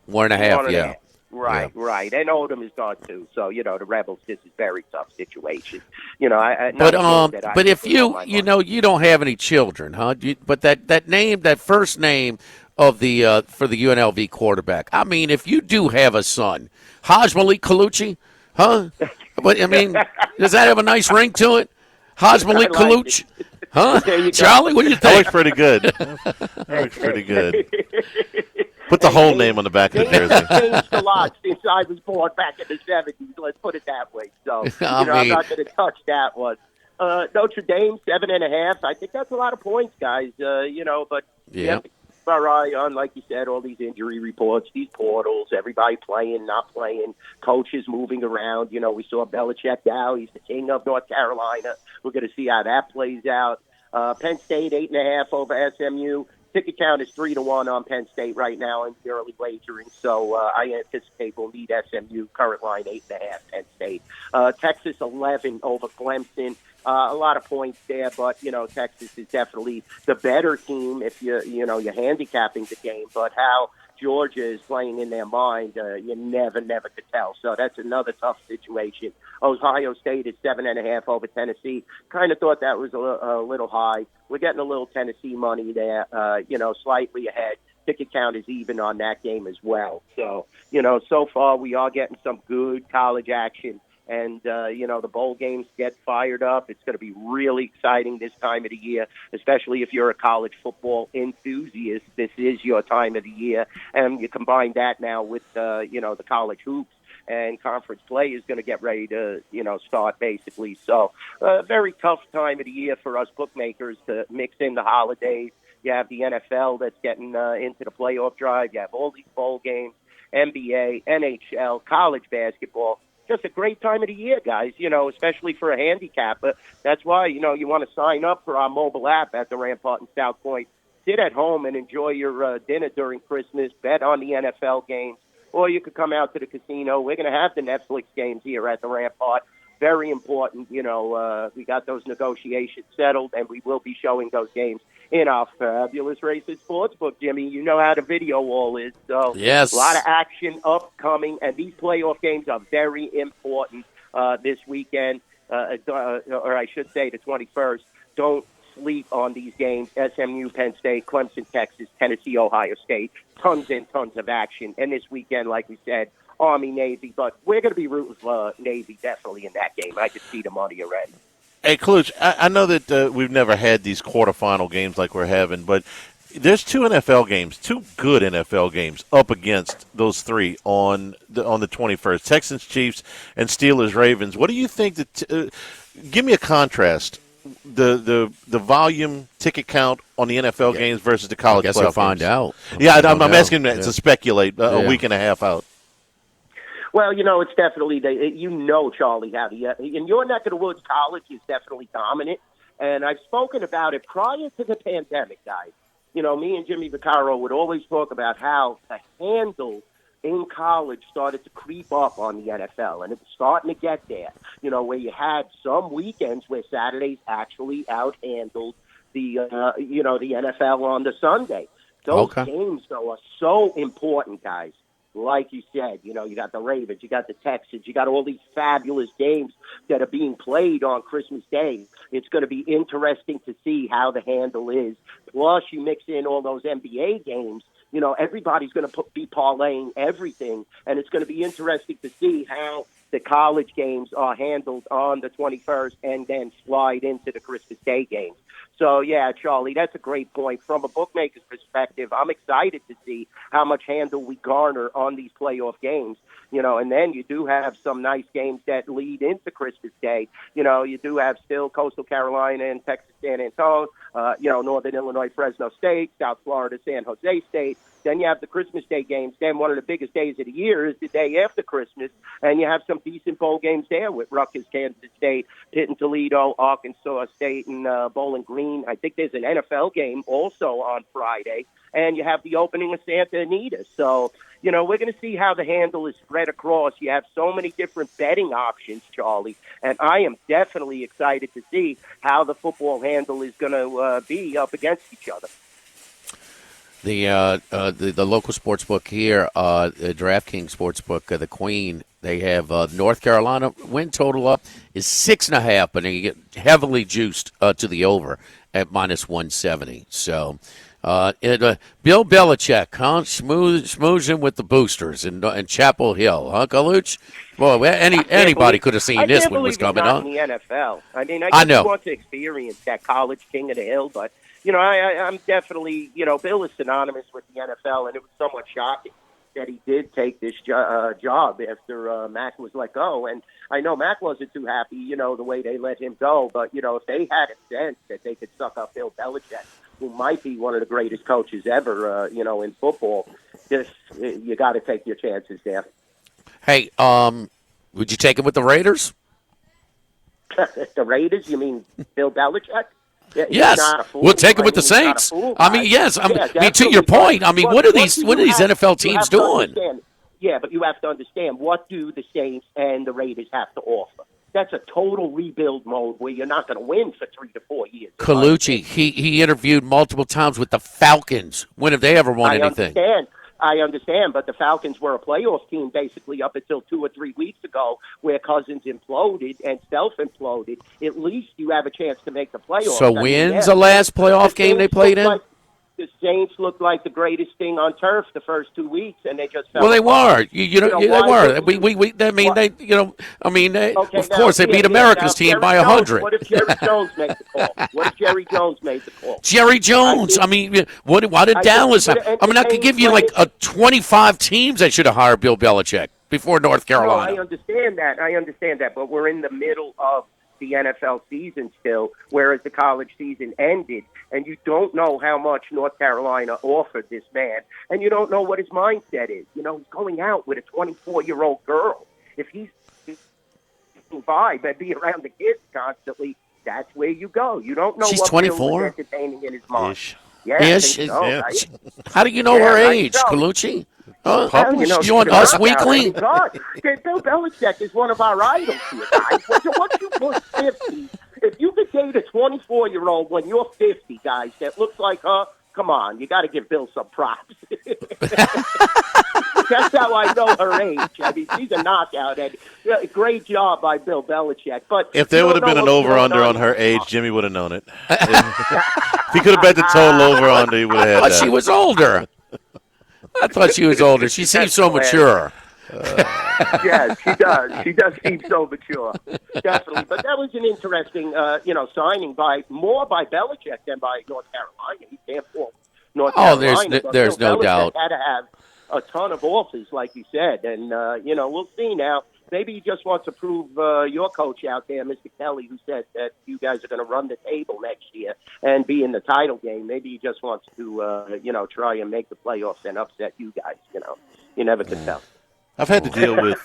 1.5, yeah.
Right. And Odom is gone too. So, the Rebels, this is a very tough situation.
But if you don't have any children, huh? But that first name of the for the UNLV quarterback. I mean, if you do have a son, Haj Malik Colucci, huh? But I mean, does that have a nice ring to it? Haj Malik Colucci. Huh? Charlie, what do you think?
That looks pretty good. That looks pretty good. Put the whole name on the back of the jersey.
Changed a lot since I was born back in the 70s. Let's put it that way. So, I'm not going to touch that one. Notre Dame, 7.5. I think that's a lot of points, guys. But you have to keep our eye on, like you said, all these injury reports, these portals, everybody playing, not playing, coaches moving around. We saw Belichick now. He's the king of North Carolina. We're going to see how that plays out. Penn State, 8.5 over SMU. Ticket count is 3-1 on Penn State right now in the early wagering. So I anticipate we'll need SMU. Current line 8.5 Penn State. Texas 11 over Clemson. A lot of points there, but Texas is definitely the better team if you're handicapping the game. But how Georgia is playing in their mind, you never could tell. So that's another tough situation. Ohio State is 7.5 over Tennessee. Kind of thought that was a little high. We're getting a little Tennessee money there, slightly ahead. Ticket count is even on that game as well. So, so far we are getting some good college action and the bowl games get fired up. It's going to be really exciting this time of the year, especially if you're a college football enthusiast. This is your time of the year, and you combine that now with the college hoops. And conference play is going to get ready to, start basically. So very tough time of the year for us bookmakers to mix in the holidays. You have the NFL that's getting into the playoff drive. You have all these bowl games, NBA, NHL, college basketball. Just a great time of the year, guys, especially for a handicapper. That's why, you want to sign up for our mobile app at the Rampart in South Point. Sit at home and enjoy your dinner during Christmas. Bet on the NFL games. Or you could come out to the casino. We're going to have the Netflix games here at the Rampart. Very important. We got those negotiations settled, and we will be showing those games in our fabulous Races Sportsbook, Jimmy. You know how the video wall is. So
yes.
A lot of action upcoming, and these playoff games are very important this weekend, or I should say the 21st. Don't sleep on these games. SMU, Penn State, Clemson, Texas, Tennessee, Ohio State. Tons and tons of action. And this weekend, like we said, Army, Navy. But we're going to be rooting for Navy definitely in that game. I could see the money already.
Hey, Kluge, I know that we've never had these quarterfinal games like we're having, but there's two NFL games, two good NFL games up against those three on the 21st. Texans, Chiefs, and Steelers, Ravens. What do you think that give me a contrast. The volume ticket count on the NFL games versus the college playoff games.
I guess I'll find out.
Yeah, I'm asking to speculate a week and a half out.
Well, it's definitely Charlie, how in your neck of the woods, college is definitely dominant. And I've spoken about it prior to the pandemic, guys. Me and Jimmy Vaccaro would always talk about how the handle in college started to creep up on the NFL, and it was starting to get there, where you had some weekends where Saturdays actually outhandled the NFL on the Sunday. Those games, though, are so important, guys. Like you said, you got the Ravens, you got the Texans, you got all these fabulous games that are being played on Christmas Day. It's going to be interesting to see how the handle is. Plus, you mix in all those NBA games. Everybody's going to be parlaying everything, and it's going to be interesting to see how the college games are handled on the 21st and then slide into the Christmas Day games. So, yeah, Charlie, that's a great point. From a bookmaker's perspective, I'm excited to see how much handle we garner on these playoff games. And then you do have some nice games that lead into Christmas Day. You do have still Coastal Carolina and Texas San Antonio, Northern Illinois, Fresno State, South Florida, San Jose State. Then you have the Christmas Day games. Then one of the biggest days of the year is the day after Christmas, and you have some decent bowl games there with Rutgers, Kansas State, Pitt and Toledo, Arkansas State, and Bowling Green. I think there's an NFL game also on Friday, and you have the opening of Santa Anita. So, we're going to see how the handle is spread across. You have so many different betting options, Charlie, and I am definitely excited to see how the football handle is going to be up against each other.
The local sports book here, the DraftKings Sportsbook, the Queen, they have North Carolina win total up is 6.5, but then you get heavily juiced to the over at -170. So, Bill Belichick, huh? Schmoozing with the boosters in Chapel Hill, huh, Kaluch? Boy, anybody could have seen this one was coming on.
In the NFL. I know. You want to experience that college king of the hill, but I'm definitely, Bill is synonymous with the NFL, and it was somewhat shocking that he did take this job after Mac was let go. And I know Mac wasn't too happy, the way they let him go. But, if they had a sense that they could suck up Bill Belichick, who might be one of the greatest coaches ever, in football, you got to take your chances there.
Hey, would you take him with the Raiders?
The Raiders? You mean Bill Belichick? Yeah,
yes, we'll take him with the Saints. Yes. To your point. What are these NFL teams doing?
Yeah, but you have to understand, what do the Saints and the Raiders have to offer? That's a total rebuild mode where you're not going to win for 3 to 4 years.
Colucci, he interviewed multiple times with the Falcons. When have they ever won anything?
I understand, but the Falcons were a playoff team basically up until 2 or 3 weeks ago, where Cousins imploded and self-imploded. At least you have a chance to make the playoffs.
So when's the last playoff game they played in?
the Saints looked like the greatest thing on turf the first 2 weeks, and they just fell
Well, they
apart.
were. They were. Of course, they beat America's team by 100.
What if Jerry Jones made the call? What if Jerry Jones made the call?
Jerry Jones. Why did Dallas? I could give you like 25 teams that should have hired Bill Belichick before North Carolina.
No, I understand that. But we're in the middle of the NFL season still, whereas the college season ended, and you don't know how much North Carolina offered this man, and you don't know what his mindset is. He's going out with a 24-year-old girl. If he's vibe and be around the kids constantly, that's where you go. You don't know
She's
what
24?
is entertaining in his mind.
Ish.
Yeah, I
Ish?
think so,
Yeah.
right?
How do you know her age,
so.
Colucci?
You
on Us Weekly?
God, Bill Belichick is one of our idols here, guys. Once you push 50, if you could date a 24-year-old when you're 50, guys, that looks like her, come on, you got to give Bill some props. That's how I know her age. I mean, she's a knockout, and great job by Bill Belichick. But
if there would have been an over-under on her age, Jimmy would have known it. If he could have bet the total over-under, he would have had that.
She was older. I thought she was older. She seems so mature.
Yes, she does. She does seem so mature, definitely. But that was an interesting, signing by Belichick than by North Carolina. He can't fault North Carolina.
There's no
Belichick
doubt.
Had to have a ton of offers, like you said, and we'll see now. Maybe he just wants to prove your coach out there, Mr. Kelly, who said that you guys are going to run the table next year and be in the title game. Maybe he just wants to, try and make the playoffs and upset you guys. You never could tell.
I've had to deal with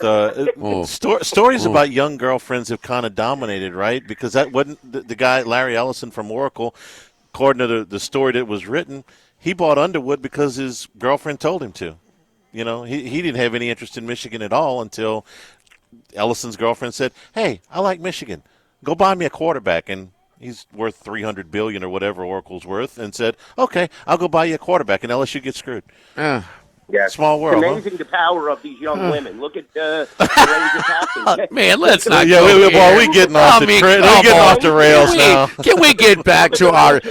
stories about young girlfriends have kind of dominated, right? Because that wasn't the guy, Larry Ellison from Oracle, according to the story that was written, he bought Underwood because his girlfriend told him to. He didn't have any interest in Michigan at all until Ellison's girlfriend said, "Hey, I like Michigan. Go buy me a quarterback." And he's worth $300 billion or whatever Oracle's worth, and said, "Okay, I'll go buy you a quarterback," and LSU gets screwed.
Yeah,
small world.
It's amazing the power of these young women. Look at the Rangers captain.
Man, let's not.
We getting off the rails now.
Can we get back to our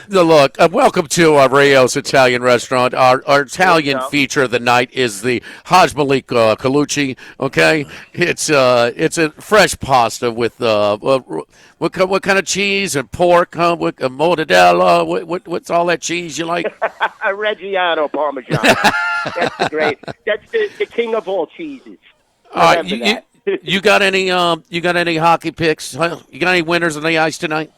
look? Welcome to our Rayo's Italian Restaurant. Our Italian feature of the night is the Haj Malik Colucci. Okay, it's a fresh pasta with what kind of cheese and pork? With mortadella. What's all that cheese you like?
Reggiano Parmesan. That's great. That's the king of all cheeses.
You got any hockey picks? You got any winners on the ice tonight?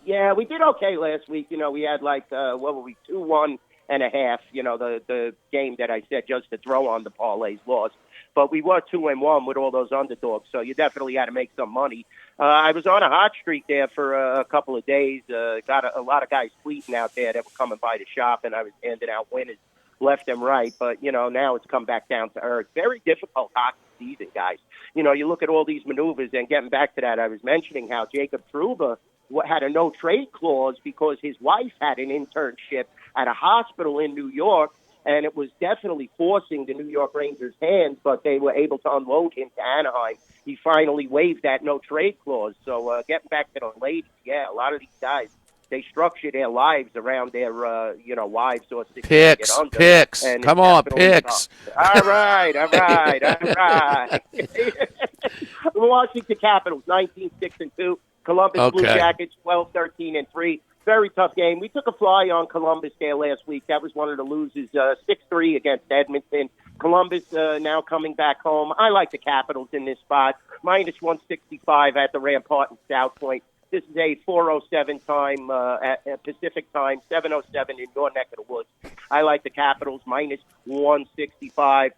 Yeah, we did okay last week. We had 2-1.5. The game that I said just to throw on the parlays lost. But we were 2-1 with all those underdogs, so you definitely had to make some money. I was on a hot streak there for a couple of days. Got a lot of guys tweeting out there that were coming by the shop, and I was handing out winners left and right. But, now it's come back down to earth. Very difficult hockey season, guys. You look at all these maneuvers, and getting back to that, I was mentioning how Jacob Trouba had a no-trade clause because his wife had an internship at a hospital in New York, and it was definitely forcing the New York Rangers' hands, but they were able to unload him to Anaheim. He finally waived that no-trade clause. So getting back to the ladies, a lot of these guys, they structure their lives around their, wives or
picks. Come on, picks.
All right. Washington Capitals, 19-6-2. Columbus Blue Jackets, 12-13-3. Very tough game. We took a fly on Columbus there last week. That was one of the losers, 6-3 against Edmonton. Columbus now coming back home. I like the Capitals in this spot. Minus 165 at the Rampart in South Point. This is a 4:07 time at Pacific time, 7:07 in your neck of the woods. I like the Capitals, minus 165.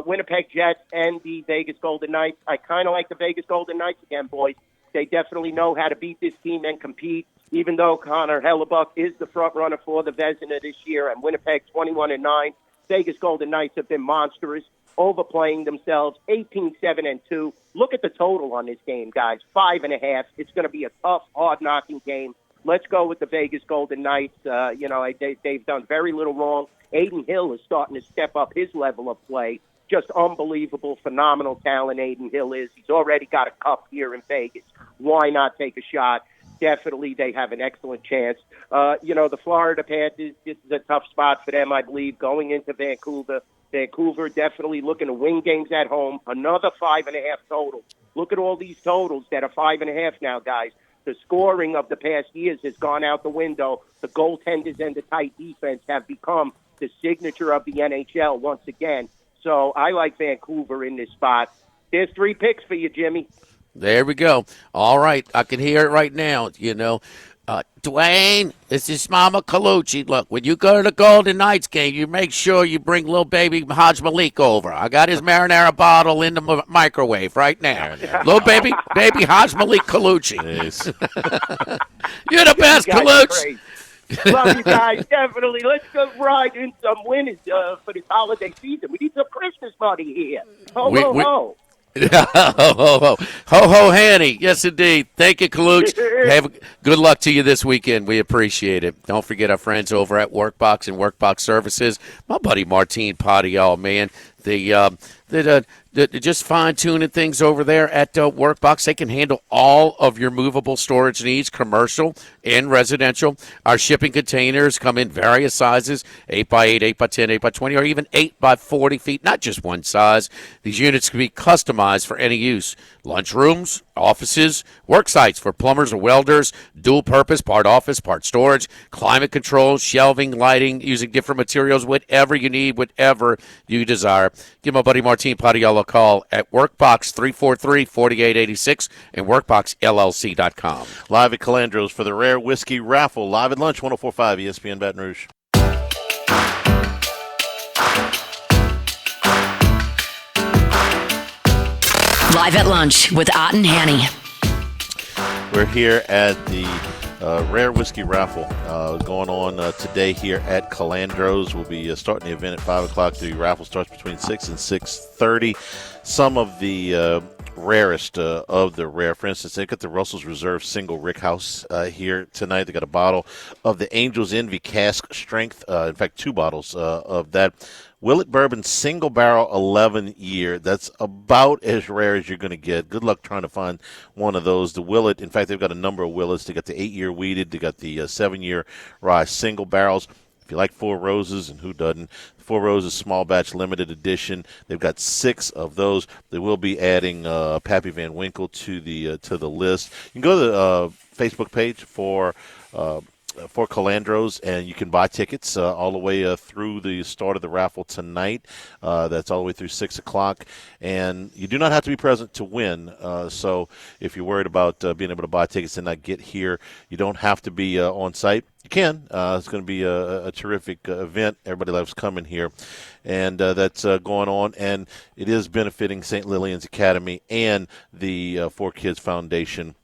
Winnipeg Jets and the Vegas Golden Knights. I kind of like the Vegas Golden Knights again, boys. They definitely know how to beat this team and compete, even though Connor Hellebuck is the front runner for the Vezina this year, and Winnipeg 21-9. Vegas Golden Knights have been monstrous, overplaying themselves, 18-7-2. Look at the total on this game, guys, 5.5. It's going to be a tough, hard-knocking game. Let's go with the Vegas Golden Knights. They've done very little wrong. Aiden Hill is starting to step up his level of play. Just unbelievable, phenomenal talent Aiden Hill is. He's already got a cup here in Vegas. Why not take a shot? definitely they have an excellent chance. The Florida Panthers, this is a tough spot for them, I believe, going into Vancouver. Vancouver definitely looking to win games at home. Another 5.5 total. Look at all these totals that are 5.5 now, guys. The scoring of the past years has gone out the window. The goaltenders and the tight defense have become the signature of the NHL once again. So I like Vancouver in this spot. There's 3 picks for you, Jimmy.
There we go. All right. I can hear it right now, Dwayne, this is Mama Colucci. Look, when you go to the Golden Knights game, you make sure you bring little baby Haj Malik over. I got his marinara bottle in the microwave right now. Little baby Haj Malik Colucci. You're the best, Colucci.
Love you guys, definitely. Let's go ride in some winners for this holiday season. We need some Christmas money here. Ho, ho, ho.
Ho, ho, Hanny. Yes, indeed. Thank you, Kaluch. Good luck to you this weekend. We appreciate it. Don't forget our friends over at Workbox and Workbox Services. My buddy Martine Padial, man. They're just fine-tuning things over there at Workbox. They can handle all of your movable storage needs, commercial and residential. Our shipping containers come in various sizes, 8x8, 8x10, 8x20, or even 8x40 feet, not just one size. These units can be customized for any use. Lunchrooms, offices, work sites for plumbers or welders, dual purpose, part office, part storage, climate control, shelving, lighting, using different materials, whatever you need, whatever you desire. Give my buddy Martine Padial a call at Workbox 343-4886 and WorkboxLLC.com.
Live at Calandro's for the Rare Whiskey Raffle. Live at lunch, 104.5 ESPN Baton Rouge.
Live at lunch with Ott and Hanny.
We're here at the Rare Whiskey Raffle going on today here at Calandro's. We'll be starting the event at 5 o'clock. The raffle starts between 6 and 6:30. Some of the rarest of the rare. For instance, they got the Russell's Reserve Single Rick House here tonight. They got a bottle of the Angel's Envy Cask Strength. In fact, 2 bottles of that. Willet Bourbon Single Barrel 11 Year. That's about as rare as you're going to get. Good luck trying to find one of those. The Willet, in fact, they've got a number of Willets. They got the 8-year wheated. They got the 7-year rye single barrels. If you like Four Roses, and who doesn't, Four Roses Small Batch Limited Edition. They've got 6 of those. They will be adding Pappy Van Winkle to the list. You can go to the Facebook page for Calandro's, and you can buy tickets all the way through the start of the raffle tonight. That's all the way through 6 o'clock. And you do not have to be present to win. So if you're worried about being able to buy tickets and not get here, you don't have to be on site. You can. It's going to be a terrific event. Everybody loves coming here. And that's going on. And it is benefiting St. Lillian's Academy and the 4Kids Foundation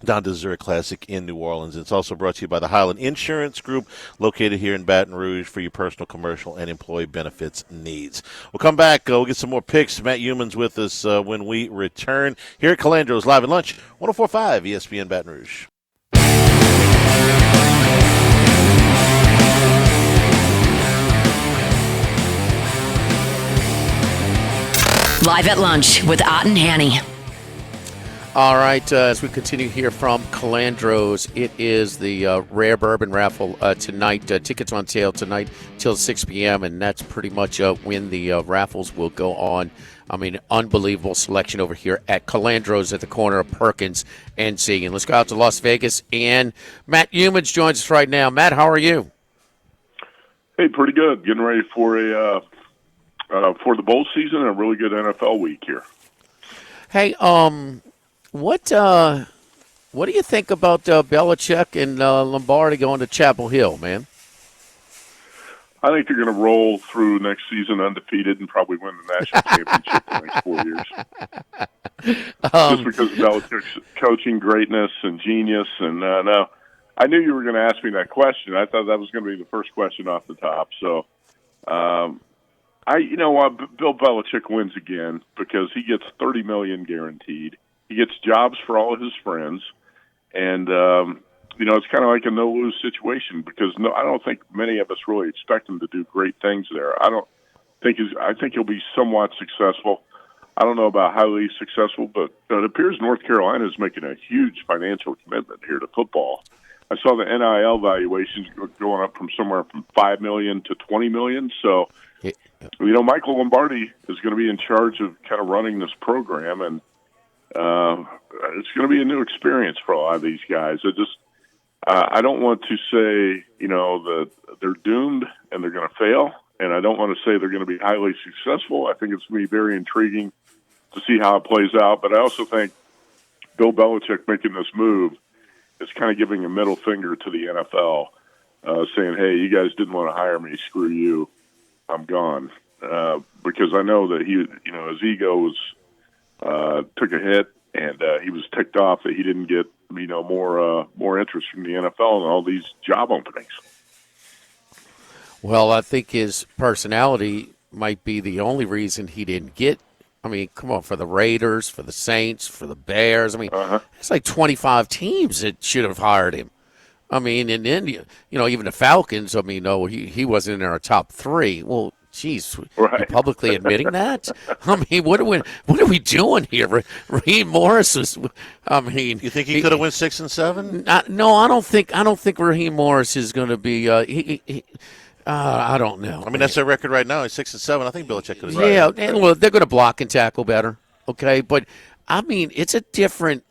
down to the Zurich Classic in New Orleans. It's also brought to you by the Highland Insurance Group, located here in Baton Rouge for your personal, commercial, and employee benefits needs. We'll come back. We'll get some more picks. Matt Humans with us when we return here at Calandro's Live at Lunch, 104.5 ESPN Baton Rouge.
Live at Lunch with Ott and Hanny.
All right, as we continue here from Calandro's, it is the Rare Bourbon Raffle tonight. Tickets on sale tonight till 6 p.m., and that's pretty much when the raffles will go on. I mean, unbelievable selection over here at Calandro's at the corner of Perkins and Segan. Let's go out to Las Vegas, and Matt Humans joins us right now. Matt, how are you?
Hey, pretty good. Getting ready for for the bowl season and a really good NFL week here.
Hey, What do you think about Belichick and Lombardi going to Chapel Hill, man?
I think they're going to roll through next season undefeated and probably win the national championship in the next 4 years. Just because of Belichick's coaching greatness and genius. And now, I knew you were going to ask me that question. I thought that was going to be the first question off the top. So, Bill Belichick wins again because he gets $30 million guaranteed. He gets jobs for all of his friends, and it's kind of like a no-lose situation because I don't think many of us really expect him to do great things there. I think he'll be somewhat successful. I don't know about highly successful, but it appears North Carolina is making a huge financial commitment here to football. I saw the NIL valuations going up from somewhere from $5 million to $20 million. So, Michael Lombardi is going to be in charge of kind of running this program, and it's going to be a new experience for a lot of these guys. I don't want to say, that they're doomed and they're going to fail, and I don't want to say they're going to be highly successful. I think it's going to be very intriguing to see how it plays out. But I also think Bill Belichick making this move is kind of giving a middle finger to the NFL, saying, hey, you guys didn't want to hire me, screw you, I'm gone. Because I know that his ego took a hit, and he was ticked off that he didn't get more interest from the NFL and all these job openings.
Well, I think his personality might be the only reason he didn't get. I mean, come on, for the Raiders, for the Saints, for the Bears. I mean, it's like 25 teams that should have hired him. I mean, and then, even the Falcons, he wasn't in our top three. Well, geez,
right.
You publicly admitting that? I mean, what are we doing here? Raheem Morris was.
You think he could have went 6 and 7?
No, I don't think Raheem Morris is going to be. I don't know.
I mean, that's their record right now. It's 6 and 7. I think Belichick could have.
Yeah, and well, they're going to block and tackle better. Okay, but I mean, it's a different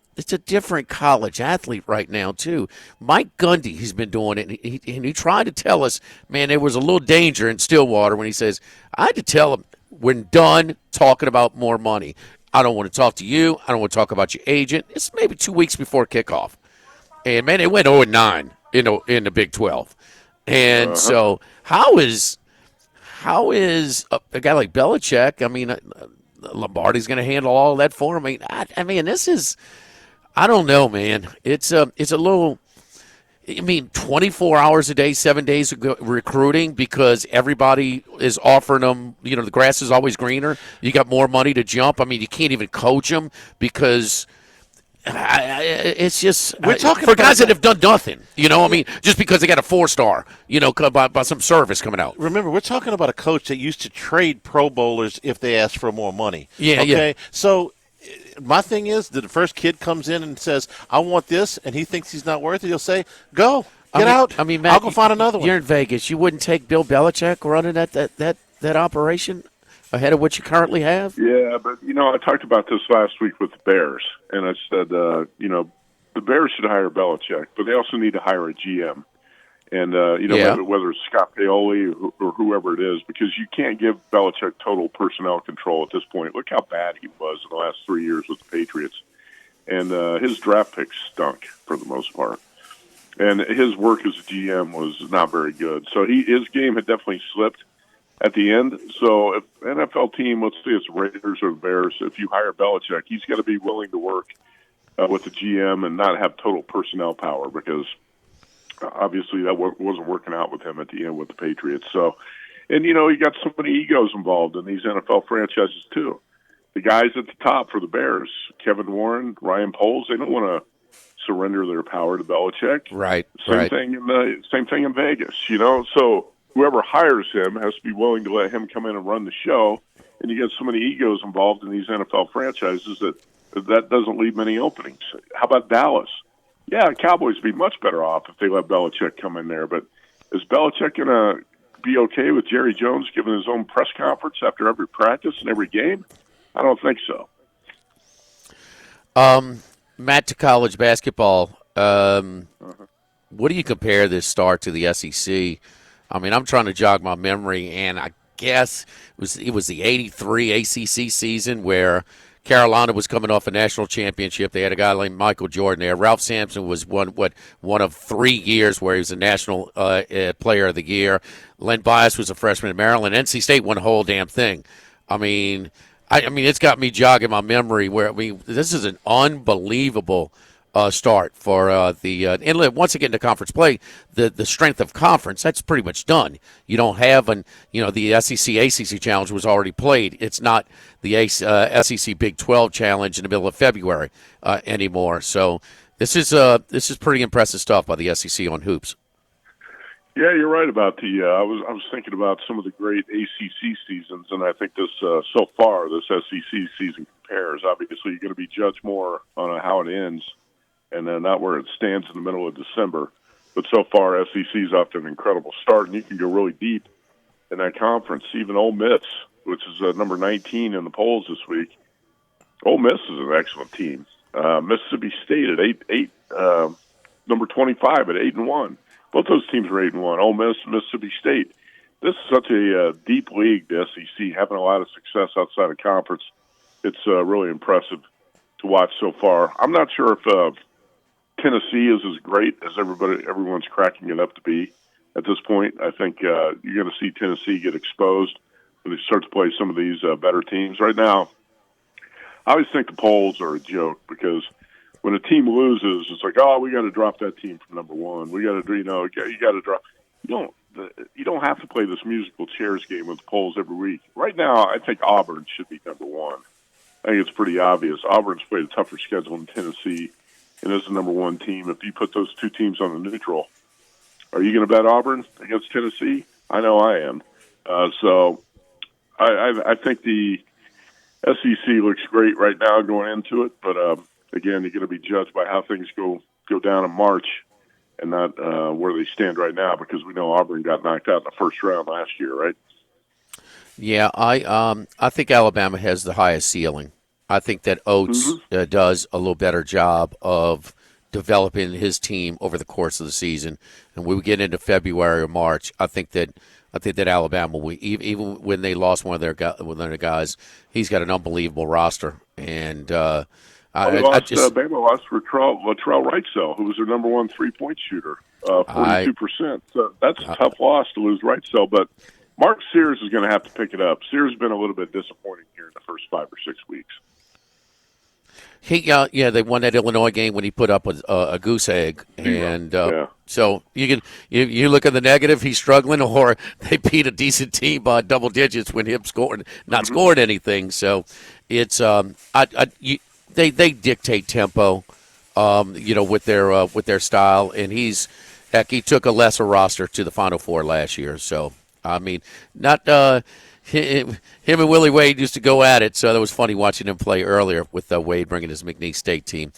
college athlete right now too. Mike Gundy, he's been doing it, and he tried to tell us, man, there was a little danger in Stillwater when he says, I had to tell him, we're done talking about more money. I don't want to talk to you. I don't want to talk about your agent. It's maybe 2 weeks before kickoff, and man, it went 0-9 in the Big 12, and so how is a guy like Belichick? I mean, Lombardi's going to handle all of that for him. I mean, this is. I don't know, man. It's a little. 24 hours a day, 7 days of recruiting because everybody is offering them. The grass is always greener. You got more money to jump. I mean, you can't even coach them because it's just
we're talking
for guys that have done nothing. Just because they got a 4-star. By some service coming out.
Remember, we're talking about a coach that used to trade Pro Bowlers if they asked for more money.
Yeah,
okay?
Yeah.
So. My thing is that the first kid comes in and says, I want this, and he thinks he's not worth it, he'll say, go, get out.
Matt,
I'll go find another one.
You're in Vegas. You wouldn't take Bill Belichick running that operation ahead of what you currently have?
Yeah, but, I talked about this last week with the Bears, and I said, the Bears should hire Belichick, but they also need to hire a GM. And, whether it's Scott Paoli or whoever it is, because you can't give Belichick total personnel control at this point. Look how bad he was in the last 3 years with the Patriots. And his draft picks stunk for the most part. And his work as a GM was not very good. So his game had definitely slipped at the end. So if an NFL team, let's say it's Raiders or the Bears, if you hire Belichick, he's got to be willing to work with the GM and not have total personnel power because – obviously, that wasn't working out with him at the end with the Patriots. So, and you got so many egos involved in these NFL franchises too. The guys at the top for the Bears, Kevin Warren, Ryan Poles, they don't want to surrender their power to Belichick.
Right.
Same thing in Vegas. So whoever hires him has to be willing to let him come in and run the show. And you get so many egos involved in these NFL franchises that doesn't leave many openings. How about Dallas? Yeah, the Cowboys would be much better off if they let Belichick come in there. But is Belichick going to be okay with Jerry Jones giving his own press conference after every practice and every game? I don't think so.
Matt, to college basketball, what do you compare this start to the SEC? I mean, I'm trying to jog my memory, and I guess it was the '83 ACC season where Carolina was coming off a national championship. They had a guy named Michael Jordan there. Ralph Sampson was one of 3 years where he was a national player of the year. Len Bias was a freshman in Maryland. NC State won the whole damn thing. I mean, it's got me jogging my memory. This is an unbelievable start for and once again, the conference play, the strength of conference, that's pretty much done. You don't have the SEC ACC challenge was already played. It's not the SEC Big 12 challenge in the middle of February anymore. So this is pretty impressive stuff by the SEC on hoops.
Yeah, you're right about the. I was thinking about some of the great ACC seasons, and I think this so far this SEC season compares. Obviously, you're going to be judged more on how it ends, and not where it stands in the middle of December. But so far, SEC's off to an incredible start, and you can go really deep in that conference. Even Ole Miss, which is number 19 in the polls this week. Ole Miss is an excellent team. Mississippi State at number 25 at 8-1. Both those teams are 8-1. Ole Miss and Mississippi State. This is such a deep league, the SEC, having a lot of success outside of conference. It's really impressive to watch so far. I'm not sure if Tennessee is as great as everyone's cracking it up to be at this point. I think you're going to see Tennessee get exposed when they start to play some of these better teams. Right now, I always think the polls are a joke because when a team loses, it's like, oh, we got to drop that team from number one. We got to, you got to drop. You don't have to play this musical chairs game with the polls every week. Right now, I think Auburn should be number one. I think it's pretty obvious. Auburn's played a tougher schedule than Tennessee, and is the number one team. If you put those two teams on the neutral, are you going to bet Auburn against Tennessee? I know I am. So I think the SEC looks great right now going into it, but again, you're going to be judged by how things go down in March and not where they stand right now, because we know Auburn got knocked out in the first round last year, right?
Yeah, I think Alabama has the highest ceiling. I think that Oates does a little better job of developing his team over the course of the season. And when we get into February or March, I think that Alabama, even when they lost one of their guys, he's got an unbelievable roster. And
Bama lost Latrell Wrightsell, who was their number one three-point shooter, 42%. So that's a tough loss to lose Wrightsell. But Mark Sears is going to have to pick it up. Sears has been a little bit disappointing here in the first 5 or 6 weeks.
They won that Illinois game when he put up a goose egg, and so you look at the negative, he's struggling, or they beat a decent team by double digits when him not scoring anything. So it's they dictate tempo, with their style, and he took a lesser roster to the Final Four last year. So I mean, not. Him and Willie Wade used to go at it, so that was funny watching him play earlier with Wade bringing his McNeese State team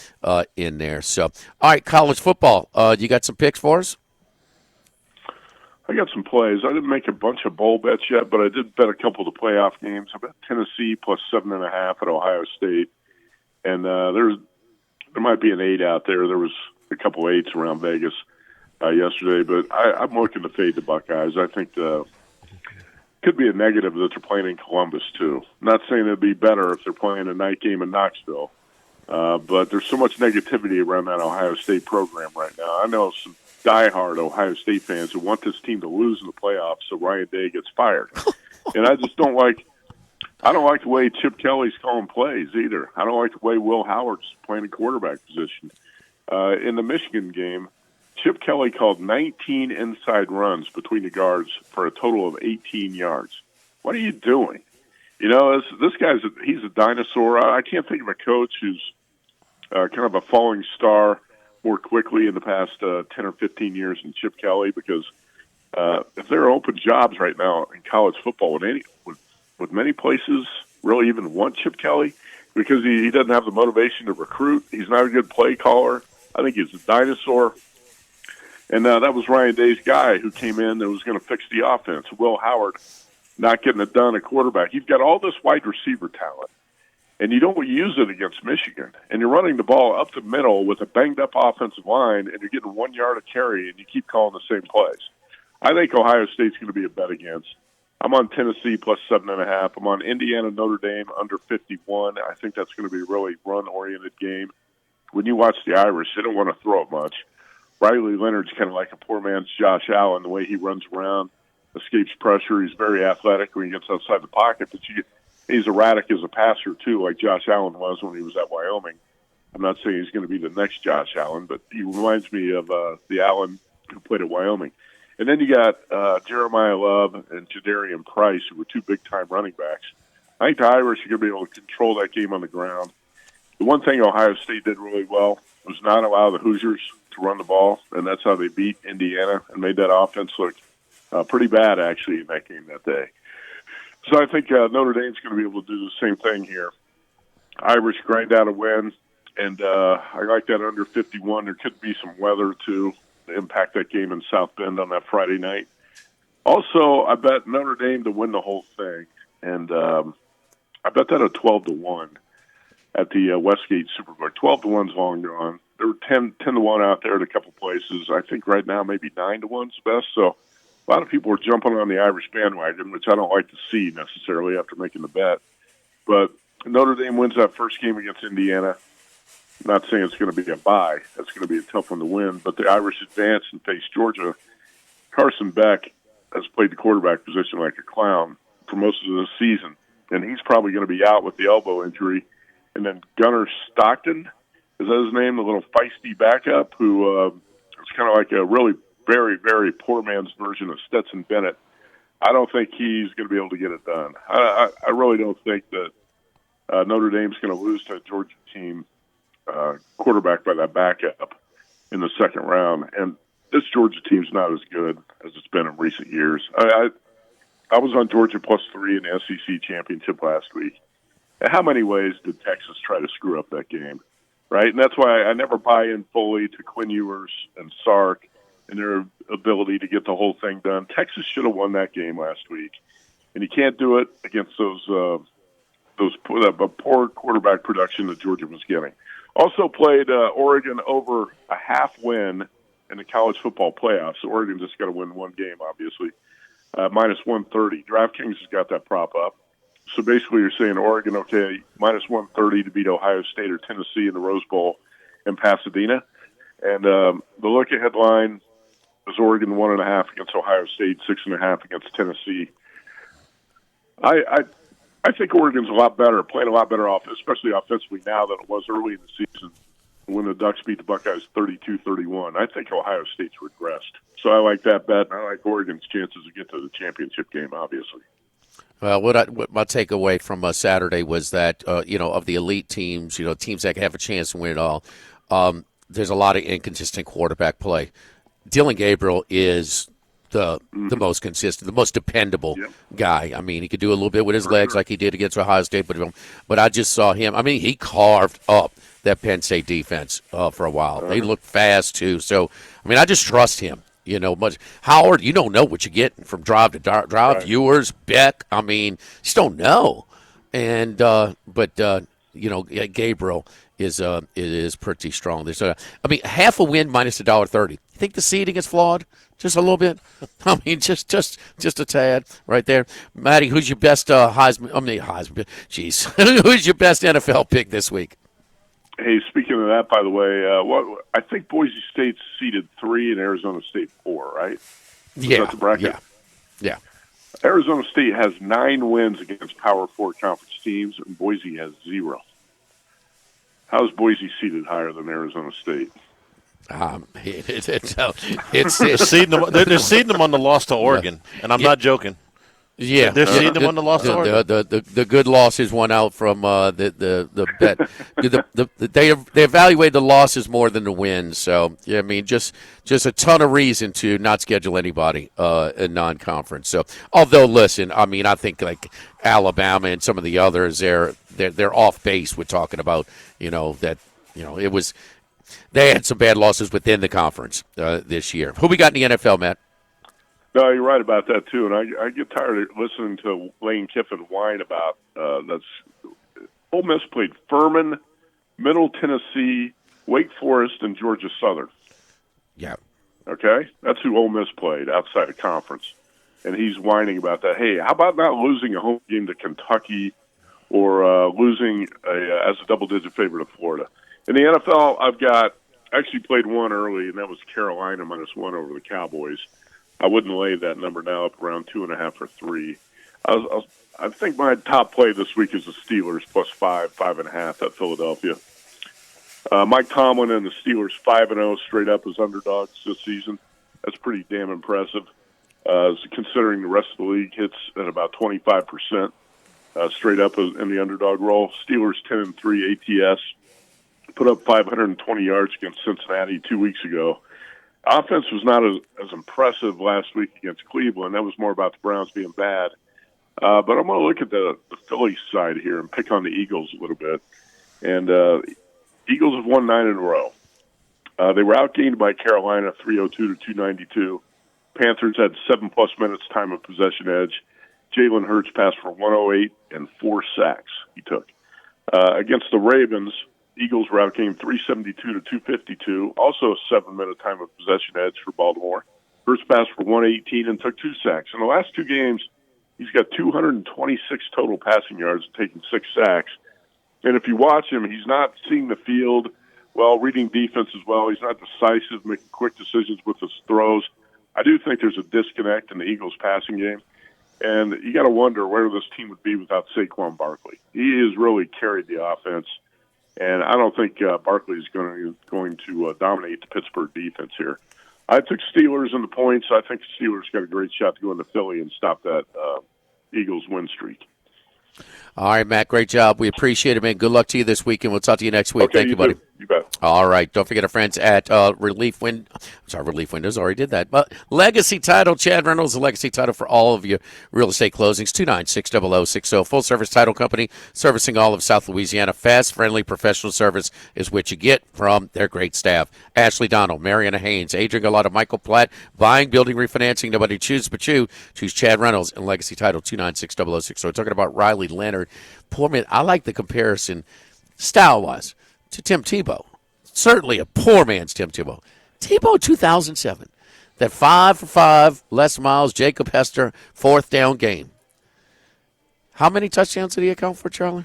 in there. So, all right, college football. You got some picks for us?
I got some plays. I didn't make a bunch of bowl bets yet, but I did bet a couple of the playoff games. I bet Tennessee plus 7.5 at Ohio State, and there might be an 8 out there. There was a couple 8s around Vegas yesterday, but I'm looking to fade the Buckeyes. I think could be a negative that they're playing in Columbus, too. Not saying it'd be better if they're playing a night game in Knoxville, but there's so much negativity around that Ohio State program right now. I know some diehard Ohio State fans who want this team to lose in the playoffs so Ryan Day gets fired. And I just don't like the way Chip Kelly's calling plays either. I don't like the way Will Howard's playing a quarterback position. In the Michigan game, Chip Kelly called 19 inside runs between the guards for a total of 18 yards. What are you doing? This guy's he's a dinosaur. I can't think of a coach who's kind of a falling star more quickly in the past 10 or 15 years than Chip Kelly, because if there are open jobs right now in college football, would many places really even want Chip Kelly? Because he doesn't have the motivation to recruit. He's not a good play caller. I think he's a dinosaur. And that was Ryan Day's guy who came in that was going to fix the offense. Will Howard not getting it done at quarterback. You've got all this wide receiver talent, and you don't use it against Michigan. And you're running the ball up the middle with a banged-up offensive line, and you're getting 1 yard of carry, and you keep calling the same plays. I think Ohio State's going to be a bet against. I'm on Tennessee plus 7.5. I'm on Indiana Notre Dame under 51. I think that's going to be a really run-oriented game. When you watch the Irish, they don't want to throw it much. Riley Leonard's kind of like a poor man's Josh Allen, the way he runs around, escapes pressure. He's very athletic when he gets outside the pocket, but he's erratic as a passer, too, like Josh Allen was when he was at Wyoming. I'm not saying he's going to be the next Josh Allen, but he reminds me of the Allen who played at Wyoming. And then you got Jeremiah Love and Jadarian Price, who were two big-time running backs. I think the Irish are going to be able to control that game on the ground. The one thing Ohio State did really well was not allow the Hoosiers to to run the ball, and that's how they beat Indiana and made that offense look pretty bad, actually, in that game that day. So I think Notre Dame's going to be able to do the same thing here. Irish grind out a win, and I like that under 51. There could be some weather, too, to impact that game in South Bend on that Friday night. Also, I bet Notre Dame to win the whole thing, and I bet that at 12-1 at the Westgate Superbook. 12-1's long gone. There were 10-1 out there at a couple places. I think right now maybe 9-1's best. So a lot of people are jumping on the Irish bandwagon, which I don't like to see necessarily after making the bet. But Notre Dame wins that first game against Indiana. I'm not saying it's going to be a bye. That's going to be a tough one to win. But the Irish advance and face Georgia. Carson Beck has played the quarterback position like a clown for most of the season, and he's probably going to be out with the elbow injury. And then Gunnar Stockton, is that his name, the little feisty backup, who is kind of like a really very, very poor man's version of Stetson Bennett. I don't think he's going to be able to get it done. I really don't think that Notre Dame's going to lose to a Georgia team quarterback by that backup in the second round. And this Georgia team's not as good as it's been in recent years. I was on Georgia +3 in the SEC championship last week. And how many ways did Texas try to screw up that game, right? And that's why I never buy in fully to Quinn Ewers and Sark and their ability to get the whole thing done. Texas should have won that game last week, and you can't do it against those poor quarterback production that Georgia was getting. Also played Oregon over a half win in the college football playoffs. So Oregon just got to win one game, obviously. -130. DraftKings has got that prop up. So basically you're saying Oregon, okay, -130 to beat Ohio State or Tennessee in the Rose Bowl in Pasadena. And the look-ahead line is Oregon 1.5 against Ohio State, 6.5 against Tennessee. I think Oregon's a lot better, playing a lot better especially offensively now than it was early in the season when the Ducks beat the Buckeyes 32-31. I think Ohio State's regressed. So I like that bet, and I like Oregon's chances to get to the championship game, obviously.
Well, what my takeaway from Saturday was that, of the elite teams, teams that have a chance to win it all, there's a lot of inconsistent quarterback play. Dylan Gabriel is the most consistent, the most dependable guy. I mean, he could do a little bit with his legs like he did against Ohio State, but I just saw him. I mean, he carved up that Penn State defense for a while. They look fast, too. So, I mean, I just trust him. Much Howard, you don't know what you're getting from drive to drive. Right. Viewers, Beck, I mean, just don't know. And but Gabriel is pretty strong. There's half a win minus $1.30. You think the seeding is flawed? Just a little bit. I mean, just a tad right there. Maddie, who's your best Heisman? Jeez, who's your best NFL pick this week?
Hey, speaking of that, by the way, I think Boise State's seeded 3 and Arizona State 4, right?
Yeah.
That's the bracket?
Yeah.
Arizona State has 9 wins against Power 4 conference teams, and Boise has 0. How is Boise seeded higher than Arizona State?
They're seeding them on the loss to Oregon, and I'm not joking.
Yeah,
they're seeing them on the loss.
The good losses won out from the bet. They evaluate the losses more than the wins. So yeah, I mean, just a ton of reason to not schedule anybody in non-conference. So although listen, I mean, I think like Alabama and some of the others, they're off base with talking about it was they had some bad losses within the conference this year. Who we got in the NFL, Matt?
No, you're right about that, too. And I get tired of listening to Lane Kiffin whine about that's Ole Miss played Furman, Middle Tennessee, Wake Forest, and Georgia Southern.
Yeah.
Okay? That's who Ole Miss played outside of conference. And he's whining about that. Hey, how about not losing a home game to Kentucky or losing as a double-digit favorite of Florida? In the NFL, I've got actually played one early, and that was Carolina -1 over the Cowboys. I wouldn't lay that number now up around 2.5 or 3. I think my top play this week is the Steelers +5, 5.5 at Philadelphia. Mike Tomlin and the Steelers 5-0 straight up as underdogs this season. That's pretty damn impressive. Considering the rest of the league hits at about 25% straight up in the underdog role. Steelers 10-3 ATS. put up 520 yards against Cincinnati 2 weeks ago. Offense was not as impressive last week against Cleveland. That was more about the Browns being bad. But I'm going to look at the Phillies side here and pick on the Eagles a little bit. And Eagles have won 9 in a row. They were outgained by Carolina 302 to 292. Panthers had 7+ minutes time of possession edge. Jalen Hurts passed for 108 and 4 sacks he took. Against the Ravens, Eagles were outgained 372 to 252. Also a 7-minute time of possession edge for Baltimore. Hurts passed for 118 and took 2 sacks. In the last 2 games, he's got 226 total passing yards, taking 6 sacks. And if you watch him, he's not seeing the field well, reading defense as well. He's not decisive, making quick decisions with his throws. I do think there's a disconnect in the Eagles' passing game. And you got to wonder where this team would be without Saquon Barkley. He has really carried the offense, and I don't think Barkley is going to dominate the Pittsburgh defense here. I took Steelers in the points. I think the Steelers got a great shot to go into Philly and stop that Eagles win streak.
All right, Matt, great job. We appreciate it, man. Good luck to you this weekend. We'll talk to you next week.
Okay,
Thank you, buddy.
You bet.
All right. Don't forget our friends at Relief Windows. Already did that. But Legacy Title, Chad Reynolds, the Legacy Title for all of your real estate closings. 296-0060. Full service title company servicing all of South Louisiana. Fast, friendly, professional service is what you get from their great staff. Ashley Donald, Mariana Haynes, Adrian Galata, Michael Platt, buying, building, refinancing. Nobody chooses but you. Choose Chad Reynolds and Legacy Title 296-0060. We're talking about Riley Leonard. Poor man. I like the comparison style-wise to Tim Tebow. Certainly a poor man's Tim Tebow. Tebow 2007. That 5 for 5, Les Miles, Jacob Hester, 4th down game. How many touchdowns did he account for, Charlie?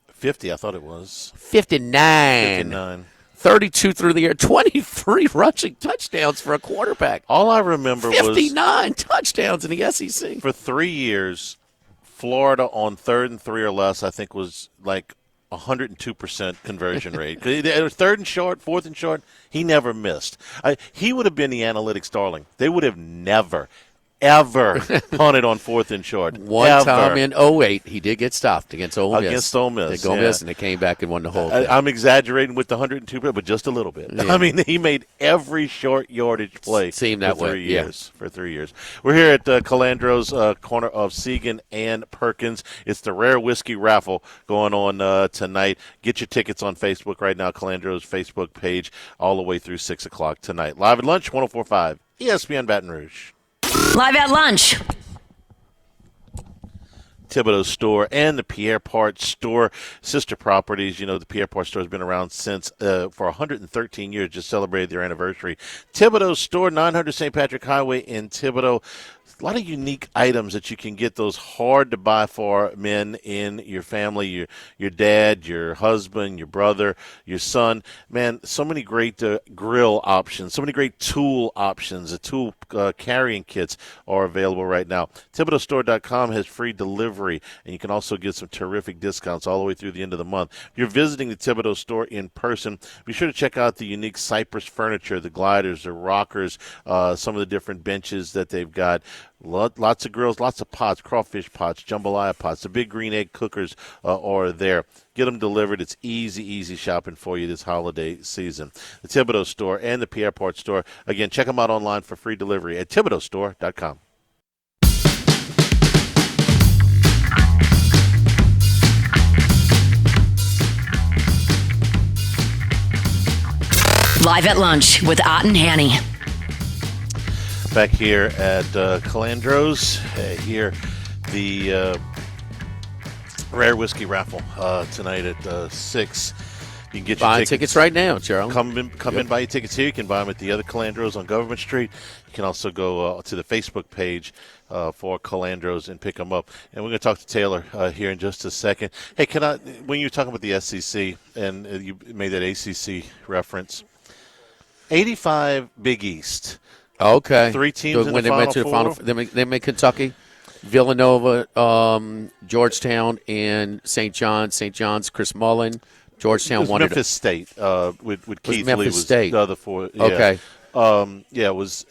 50, I thought it was.
59. 32 through the air, 23 rushing touchdowns for a quarterback.
All I remember
59 touchdowns in the SEC.
For 3 years, Florida on 3rd and 3 or less, I think, was like 102% conversion rate. It was 3rd and short, 4th and short. He never missed. He would have been the analytics darling. They would have never, ever punted on 4th and short.
One time in 08, he did get stopped against Ole Miss.
Against Ole Miss,
Ole Miss, and they came back and won the whole thing.
I'm exaggerating with the 102, but just a little bit.
Yeah.
I mean, he made every short yardage play
Seemed that
for 3
way,
years. For 3 years. We're here at Calandro's corner of Segan and Perkins. It's the Rare Whiskey Raffle going on tonight. Get your tickets on Facebook right now, Calandro's Facebook page, all the way through 6 o'clock tonight. Live at lunch, 104.5 ESPN Baton Rouge.
Live at lunch.
Thibodeau store and the Pierre Part store, sister properties. You know, the Pierre Part store has been around since for 113 years, just celebrated their anniversary. Thibodeau store, 900 St. Patrick Highway in Thibodeau. A lot of unique items that you can get, those hard to buy for men in your family, your dad, your husband, your brother, your son. Man, so many great grill options, so many great tool options. The tool carrying kits are available right now. ThibodeauStore.com has free delivery, and you can also get some terrific discounts all the way through the end of the month. If you're visiting the Thibodeau store in person, be sure to check out the unique Cypress furniture, the gliders, the rockers, some of the different benches that they've got. Lots of grills, lots of pots, crawfish pots, jambalaya pots. The big green egg cookers are there. Get them delivered. It's easy shopping for you this holiday season. The Thibodeau store and the Pierre Part store. Again, check them out online for free delivery at ThibodeauStore.com.
Live at lunch with Ott and Hanny.
Back here at Calandro's, here the Rare Whiskey Raffle tonight at 6. You can get your
tickets right now, Charlie.
Come in, buy your tickets here. You can buy them at the other Calandro's on Government Street. You can also go to the Facebook page for Calandro's and pick them up. And we're going to talk to Taylor here in just a second. Hey, when you were talking about the SEC and you made that ACC reference, 85 Big East.
Okay.
3 teams in
when
the
they
Final
went to the
Four.
Final, they made Kentucky, Villanova, Georgetown, and St. John's. St. John's, Chris Mullen. Georgetown won
Memphis State with Keith
Memphis
Lee was
State.
the other 4. Yeah.
Okay.
It was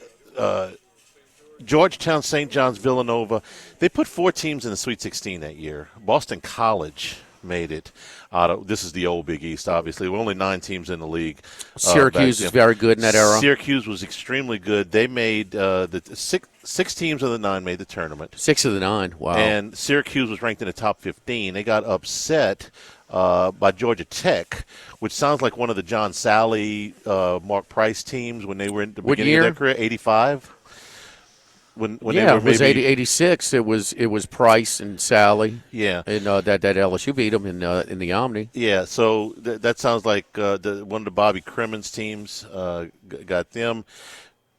Georgetown, St. John's, Villanova. They put 4 teams in the Sweet 16 that year. Boston College made it out of. This is the old Big East, obviously. There were only 9 teams in the league.
Syracuse is very good in that era.
Syracuse was extremely good. They made the six teams of the 9 made the tournament.
6 of the 9, wow.
And Syracuse was ranked in the top 15. They got upset by Georgia Tech, which sounds like one of the John Sally, Mark Price teams when they were in the beginning of their career, 85. When
yeah,
they were
it was
maybe
86. It was Price and Sally.
Yeah,
and that LSU beat them in the Omni.
Yeah, so that sounds like one of the Bobby Crimmins teams got them.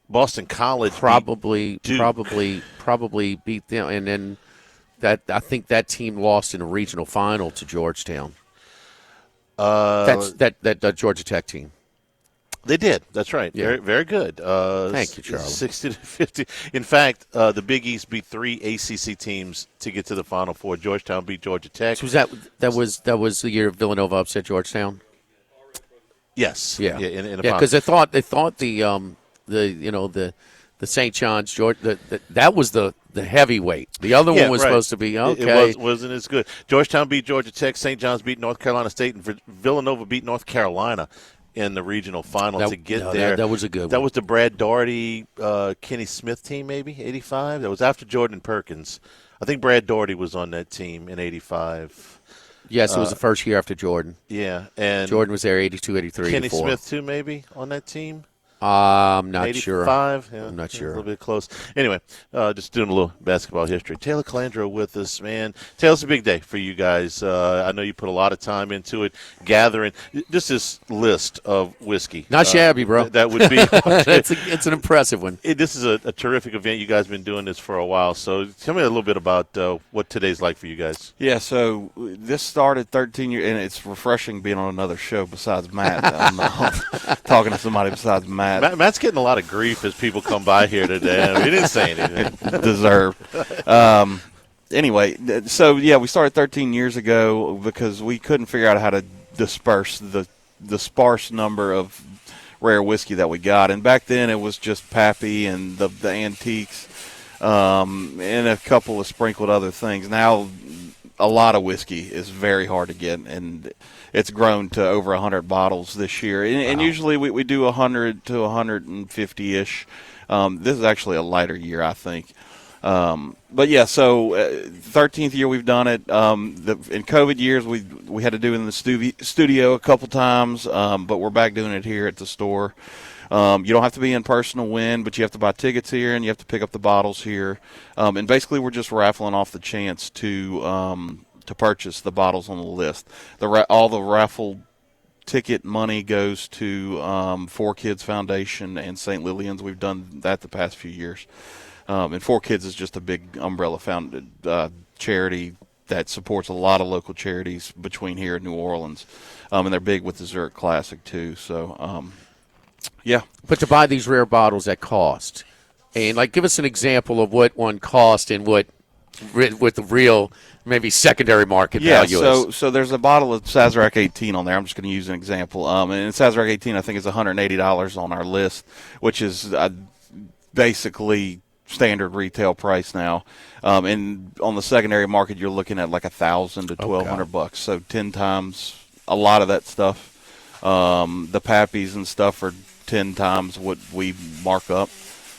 Boston College
probably beat them, and then I think that team lost in a regional final to Georgetown. That's that Georgia Tech team.
They did. That's right.
Yeah.
Very, very good.
Thank you, Charlie.
60-50. In fact, the Big East beat 3 ACC teams to get to the Final Four. Georgetown beat Georgia Tech.
So that was the year Villanova upset Georgetown?
Yes.
Yeah.
In
because they thought the St. John's that was the heavyweight. The other one was supposed to be okay.
It wasn't as good. Georgetown beat Georgia Tech. St. John's beat North Carolina State, and Villanova beat North Carolina in the regional final to get there.
That was a good one.
That was the Brad Daugherty, Kenny Smith team, maybe, 85? That was after Jordan Perkins. I think Brad Daugherty was on that team in 85.
Yes, it was the first year after Jordan.
Yeah. And
Jordan was there 82, 83,
Kenny
84.
Smith, too, maybe, on that team?
I'm not sure.
85? Yeah,
I'm not sure.
A little bit close. Anyway, just doing a little basketball history. Taylor Calandro with us, man. Taylor, it's a big day for you guys. I know you put a lot of time into it, gathering. Just this list of whiskey.
Not shabby, bro.
That would be.
It's an impressive one.
This is a terrific event. You guys have been doing this for a while. So tell me a little bit about what today's like for you guys.
Yeah, so this started 13 years, and it's refreshing being on another show besides Matt. I'm talking to somebody besides Matt.
Matt's getting a lot of grief as people come by here today. I mean, he didn't say anything.
Deserved. Anyway, so yeah, we started 13 years ago because we couldn't figure out how to disperse the sparse number of rare whiskey that we got. And back then it was just Pappy and the antiques and a couple of sprinkled other things. Now a lot of whiskey is very hard to get, and it's grown to over 100 bottles this year. And usually we do 100 to 150-ish. This is actually a lighter year, I think. But, yeah, so 13th year we've done it. In COVID years we had to do it in the studio a couple times, but we're back doing it here at the store. You don't have to be in person to win, but you have to buy tickets here and you have to pick up the bottles here. And basically we're just raffling off the chance to purchase the bottles on the list. All the raffle ticket money goes to 4 Kids Foundation and St. Lillian's. We've done that the past few years. And 4 Kids is just a big umbrella-founded charity that supports a lot of local charities between here and New Orleans. And they're big with the Zurich Classic, too. So, yeah.
But to buy these rare bottles at cost, and give us an example of what one cost and what with the real maybe secondary market value is.
So there's a bottle of Sazerac 18 on there. I'm just going to use an example. And Sazerac 18 I think is $180 on our list, which is basically standard retail price now. And on the secondary market you're looking at like $1,000 to $1,200. So 10 times a lot of that stuff. The Pappies and stuff are 10 times what we mark up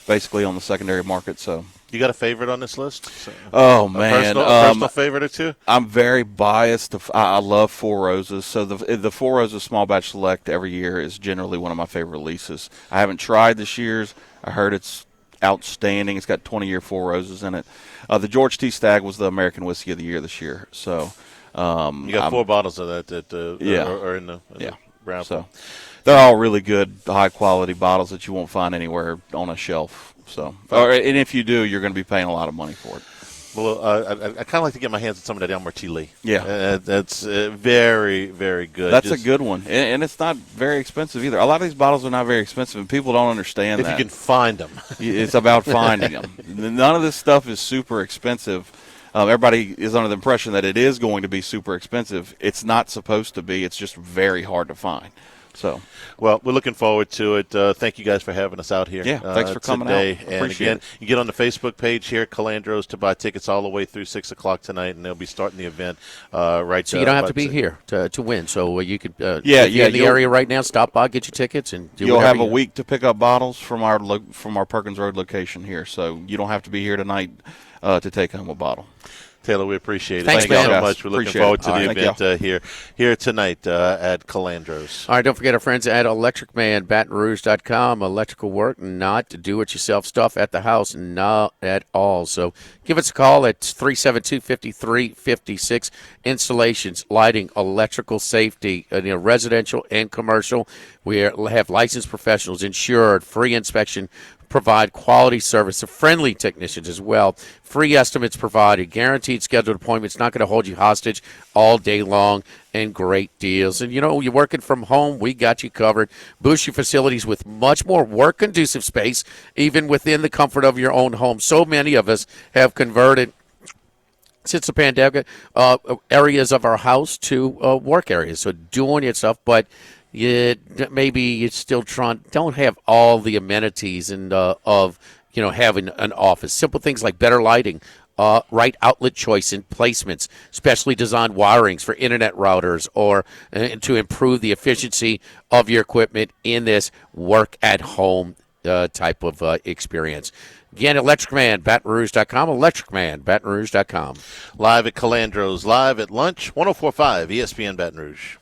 basically on the secondary market. So
you got a favorite on this list?
Oh, man.
A personal favorite or two?
I'm very biased. I love Four Roses. So the Four Roses Small Batch Select every year is generally one of my favorite releases. I haven't tried this year's. I heard it's outstanding. It's got 20-year Four Roses in it. The George T. Stagg was the American Whiskey of the Year this year. So
you got 4 bottles of that are in the brown.
So they're all really good, high-quality bottles that you won't find anywhere on a shelf. So, and if you do, you're going to be paying a lot of money for it.
Well, I kind of like to get my hands on some of that El Martí.
Yeah.
That's very, very good.
That's a good one. And it's not very expensive either. A lot of these bottles are not very expensive, and people don't understand that.
If you can find them.
It's about finding them. None of this stuff is super expensive. Everybody is under the impression that it is going to be super expensive. It's not supposed to be. It's just very hard to find. So,
well, we're looking forward to it. Thank you guys for having us out here.
Yeah, thanks for coming
today.
out.
And
Appreciate
again,
it.
you get on the Facebook page here, Calandros, to buy tickets all the way through 6 o'clock tonight, and they'll be starting the event right.
So you don't have to be here to win. So you could, if
Yeah,
you're in the
you'll-
area right now, stop by, get your tickets, and do
You'll
whatever
have a
you-
week to pick up bottles from our Perkins Road location here, so you don't have to be here tonight to take home a bottle.
Taylor, we appreciate it.
Thanks,
Thank you so
man.
much. We're looking
Appreciate
forward
it.
to
All
the
right,
event here tonight at Calandros.
All right, don't forget our friends at Electric Man, BatonRouge.com. Electrical work, not do-it-yourself stuff at the house, not at all. So give us a call at 372-5356. Installations, lighting, electrical safety, residential and commercial. We have licensed professionals, insured, free inspection, provide quality service, friendly technicians as well. Free estimates provided, guaranteed scheduled appointments, not going to hold you hostage all day long, and great deals. And, you're working from home, we got you covered. Boost your facilities with much more work-conducive space, even within the comfort of your own home. So many of us have converted since the pandemic areas of our house to work areas, so doing your stuff, but maybe you still don't have all the amenities and of having an office. Simple things like better lighting, right outlet choice and placements, specially designed wirings for internet routers, or to improve the efficiency of your equipment in this work at home type of experience. Again, Electric Man, BatonRouge.com, Electric Man, BatonRouge.com.
Live at Calandros, live at lunch, 104.5 ESPN Baton Rouge.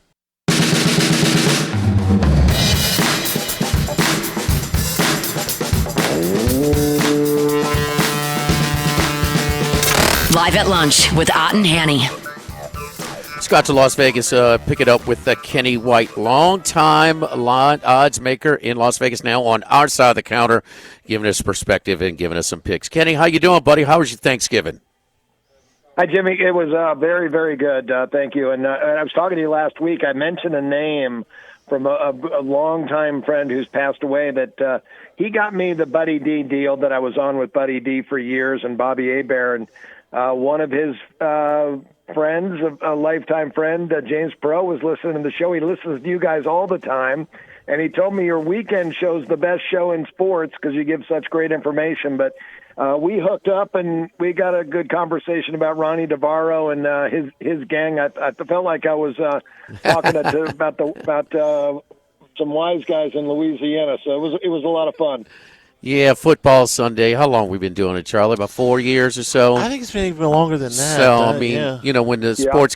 Live at lunch with Ott and Hanny.
Let's go out to Las Vegas, pick it up with Kenny White, longtime odds maker in Las Vegas, now on our side of the counter, giving us perspective and giving us some picks. Kenny, how you doing, buddy? How was your Thanksgiving?
Hi, Jimmy. It was very, very good. Thank you. And I was talking to you last week. I mentioned a name from a longtime friend who's passed away that he got me the Buddy D deal that I was on with Buddy D for years, and Bobby Hebert. And one of his friends, a lifetime friend, James Pro, was listening to the show. He listens to you guys all the time. And he told me your weekend show's the best show in sports because you give such great information. But we hooked up and we got a good conversation about Ronnie DeVaro and his gang. I felt like I was talking about some wise guys in Louisiana. So it was a lot of fun.
Yeah, football Sunday. How long we been doing it, Charlie? About 4 years or so?
I think it's been even longer than that.
So, I mean,
yeah.
When the sports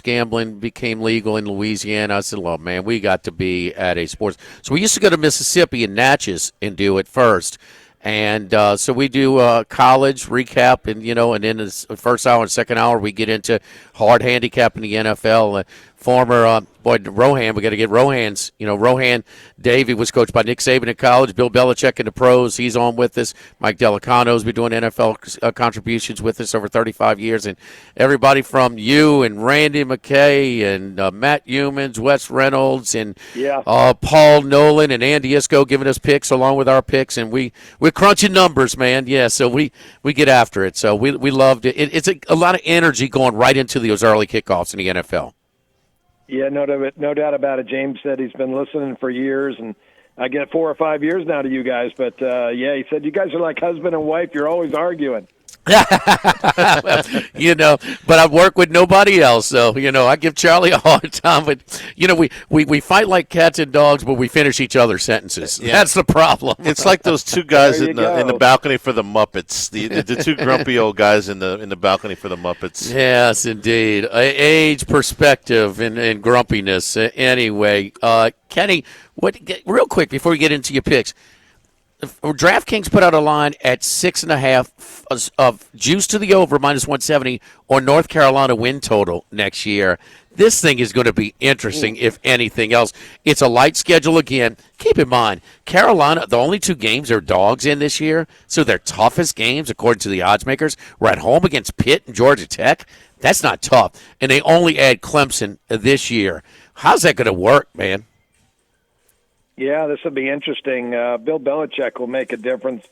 gambling became legal in Louisiana, I said, well, man, we got to be at a sports. So we used to go to Mississippi and Natchez and do it first. And so we do college recap, and then the first hour and second hour we get into hard handicap in the NFL. Former Rohan, we got to get Rohan's. Rohan Davey was coached by Nick Saban in college. Bill Belichick in the pros. He's on with us. Mike Delicano's been doing NFL contributions with us over 35 years. And everybody from you and Randy McKay and Matt Humans, Wes Reynolds, and Paul Nolan and Andy Isco giving us picks along with our picks. And we're crunching numbers, man. Yeah, so we get after it. So we loved it. It's a lot of energy going right into those early kickoffs in the NFL.
Yeah, no doubt about it. James said he's been listening for years, and I get 4 or 5 years now to you guys. But, he said you guys are like husband and wife. You're always arguing.
But I work with nobody else, so I give Charlie a hard time. But we fight like cats and dogs, but we finish each other's sentences. Yeah. That's the problem.
It's like those two guys in the balcony for the Muppets. The two grumpy old guys in the balcony for the Muppets.
Yes, indeed. Age, perspective, and grumpiness. Anyway, Kenny, real quick before we get into your picks. DraftKings put out a line at 6.5 of juice to the over -170 or North Carolina win total next year. This thing is going to be interesting, if anything else. It's a light schedule again. Keep in mind, Carolina, the only 2 games they're dogs in this year, so their toughest games, according to the odds makers, were at home against Pitt and Georgia Tech. That's not tough. And they only add Clemson this year. How's that going to work, man?
Yeah, this will be interesting. Bill Belichick will make a difference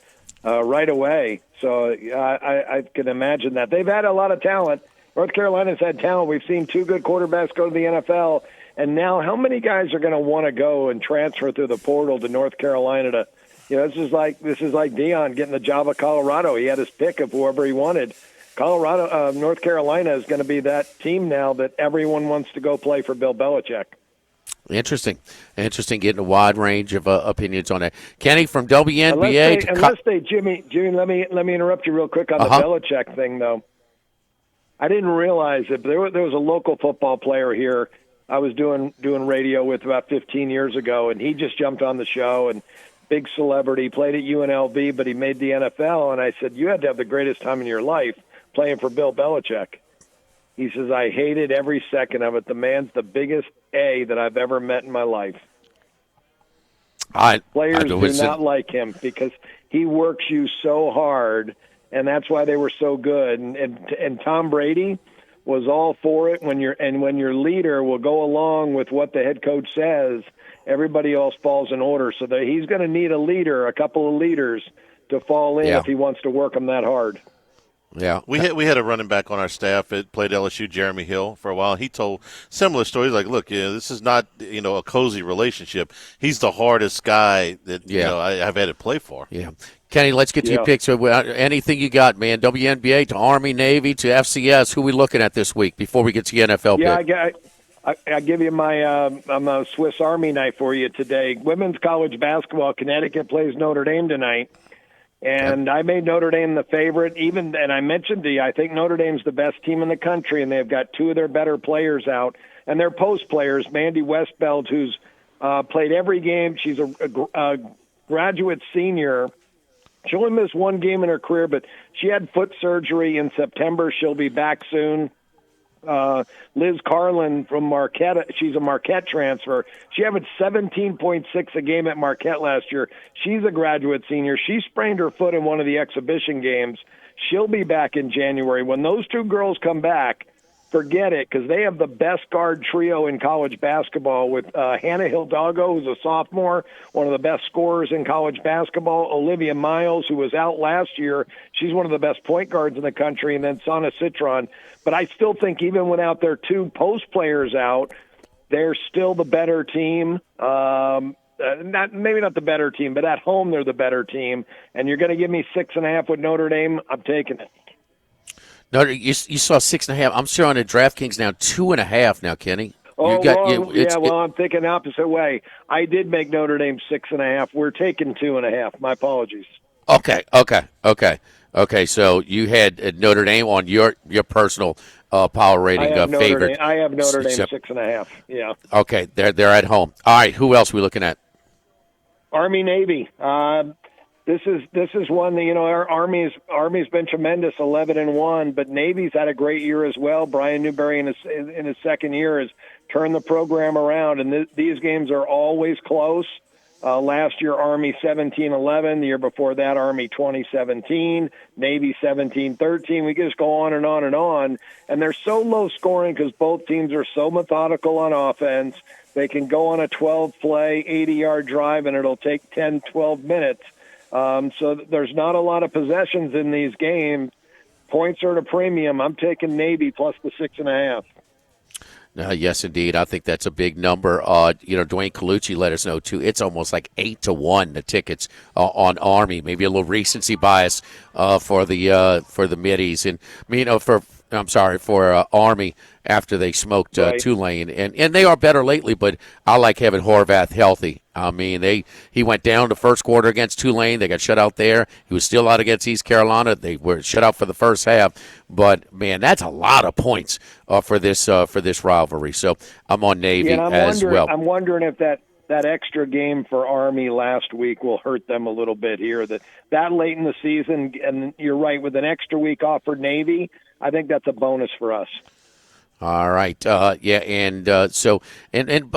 right away. So I can imagine that. They've had a lot of talent. North Carolina's had talent. We've seen 2 good quarterbacks go to the NFL, And now, how many guys are going to want to go and transfer through the portal to North Carolina to, this is like Deion getting the job of Colorado. He had his pick of whoever he wanted. North Carolina is going to be that team now that everyone wants to go play for Bill Belichick.
Interesting, getting a wide range of opinions on that. Kenny from WNBA.
Jimmy, let me interrupt you real quick on the Belichick thing, though. I didn't realize it, but there was a local football player here I was doing radio with about 15 years ago, and he just jumped on the show, and big celebrity, played at UNLV, but he made the NFL, and I said, you had to have the greatest time in your life playing for Bill Belichick. He says, I hated every second of it. The man's the biggest A that I've ever met in my life. Players do not like him because he works you so hard, and that's why they were so good. And Tom Brady was all for it. When your leader will go along with what the head coach says, everybody else falls in order. So that he's going to need a couple of leaders to fall in if he wants to work them that hard.
Yeah, we had a running back on our staff that played LSU, Jeremy Hill, for a while. He told similar stories like, "Look, this is not a cozy relationship. He's the hardest guy that I've had to play for."
Yeah, Kenny, let's get to your picks. Anything you got, man? WNBA to Army, Navy to FCS. Who are we looking at this week before we get to the NFL?
Yeah, I give you I'm a Swiss Army knife for you today. Women's college basketball. Connecticut plays Notre Dame tonight. And I made Notre Dame the favorite, and I mentioned to you, I think Notre Dame's the best team in the country, and they've got two of their better players out. And they're post players, Mandy Westbeld, who's played every game. She's a graduate senior. She only missed one game in her career, but she had foot surgery in September. She'll be back soon. Liz Carlin from Marquette, she's a Marquette transfer. She averaged 17.6 a game at Marquette last year. She's a graduate senior. She sprained her foot in one of the exhibition games. She'll be back in January. When those two girls come back, forget it, because they have the best guard trio in college basketball with Hannah Hidalgo, who's a sophomore, one of the best scorers in college basketball, Olivia Miles, who was out last year. She's one of the best point guards in the country, and then Sana Citron. But I still think even without their two post players out, they're still the better team. Maybe not the better team, but at home they're the better team. And you're going to give me 6.5 with Notre Dame, I'm taking it.
No, you saw 6.5. I'm showing at DraftKings now 2.5 now, Kenny.
I'm thinking opposite way. I did make Notre Dame 6.5. We're taking 2.5. My apologies. Okay. So you had Notre Dame on your personal power rating favorite. I have Notre Dame 6.5. Yeah.
Okay, they're at home. All right, who else are we looking at?
Army Navy. This is one that our Army's been tremendous, 11-1, but Navy's had a great year as well. Brian Newberry in his second year has turned the program around, and these games are always close. Last year, Army 17-11. The year before that, Army 20-17. Navy 17-13. We just go on and on and on. And they're so low scoring because both teams are so methodical on offense. They can go on a 12-play, 80-yard drive, and it'll take 10, 12 minutes. So there's not a lot of possessions in these games. Points are at a premium. I'm taking Navy plus the 6.5.
Yes, indeed. I think that's a big number. Dwayne Colucci let us know, too. It's almost like 8-1, the tickets on Army. Maybe a little recency bias for the middies. And, for Army after they smoked Tulane. And they are better lately, but I like having Horvath healthy. I mean, he went down the first quarter against Tulane. They got shut out there. He was still out against East Carolina. They were shut out for the first half. But, man, that's a lot of points for this rivalry. So I'm on Navy as well.
I'm wondering if that extra game for Army last week will hurt them a little bit here. That late in the season, and you're right, with an extra week off for Navy, I think that's a bonus for us.
All right. But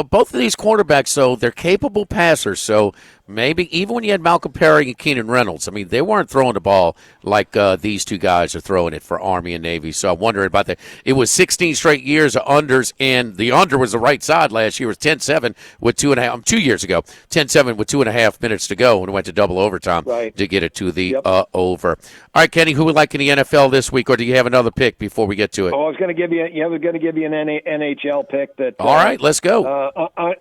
both of these quarterbacks, so they're capable passers. So Maybe even when you had Malcolm Perry and Keenan Reynolds, I mean, they weren't throwing the ball like these two guys are throwing it for Army and Navy. So I'm wondering about that. It was 16 straight years of unders, and the under was the right side last year. It was 10-7 with 2 years ago. 10-7 with 2.5 minutes to go, and it went to double overtime to get it to the over. All right, Kenny, who would like in the NFL this week, or do you have another pick before we get to it?
Oh, I was going to give you. I was going to give you an NHL pick. That.
All right, let's go.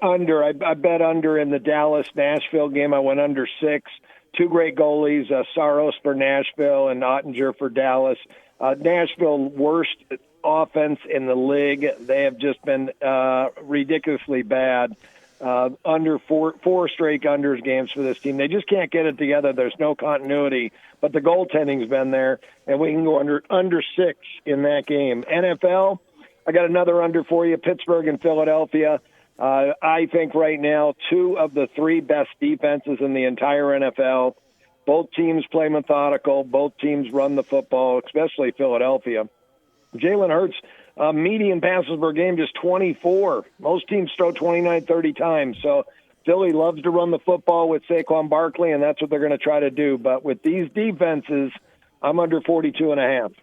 Under. I bet under in the Dallas-Nashville game. I went under 6. Two great goalies, Saros for Nashville and Ottinger for Dallas. Nashville, worst offense in the league. They have just been ridiculously bad. Under four straight unders games for this team. They just can't get it together. There's no continuity, but the goaltending's been there, and we can go under 6 in that game. NFL, I got another under for you, Pittsburgh and Philadelphia. I think right now 2 of the 3 best defenses in the entire NFL. Both teams play methodical. Both teams run the football, especially Philadelphia. Jalen Hurts, median passes per game, just 24. Most teams throw 29, 30 times. So Philly loves to run the football with Saquon Barkley, and that's what they're going to try to do. But with these defenses, I'm under 42.5.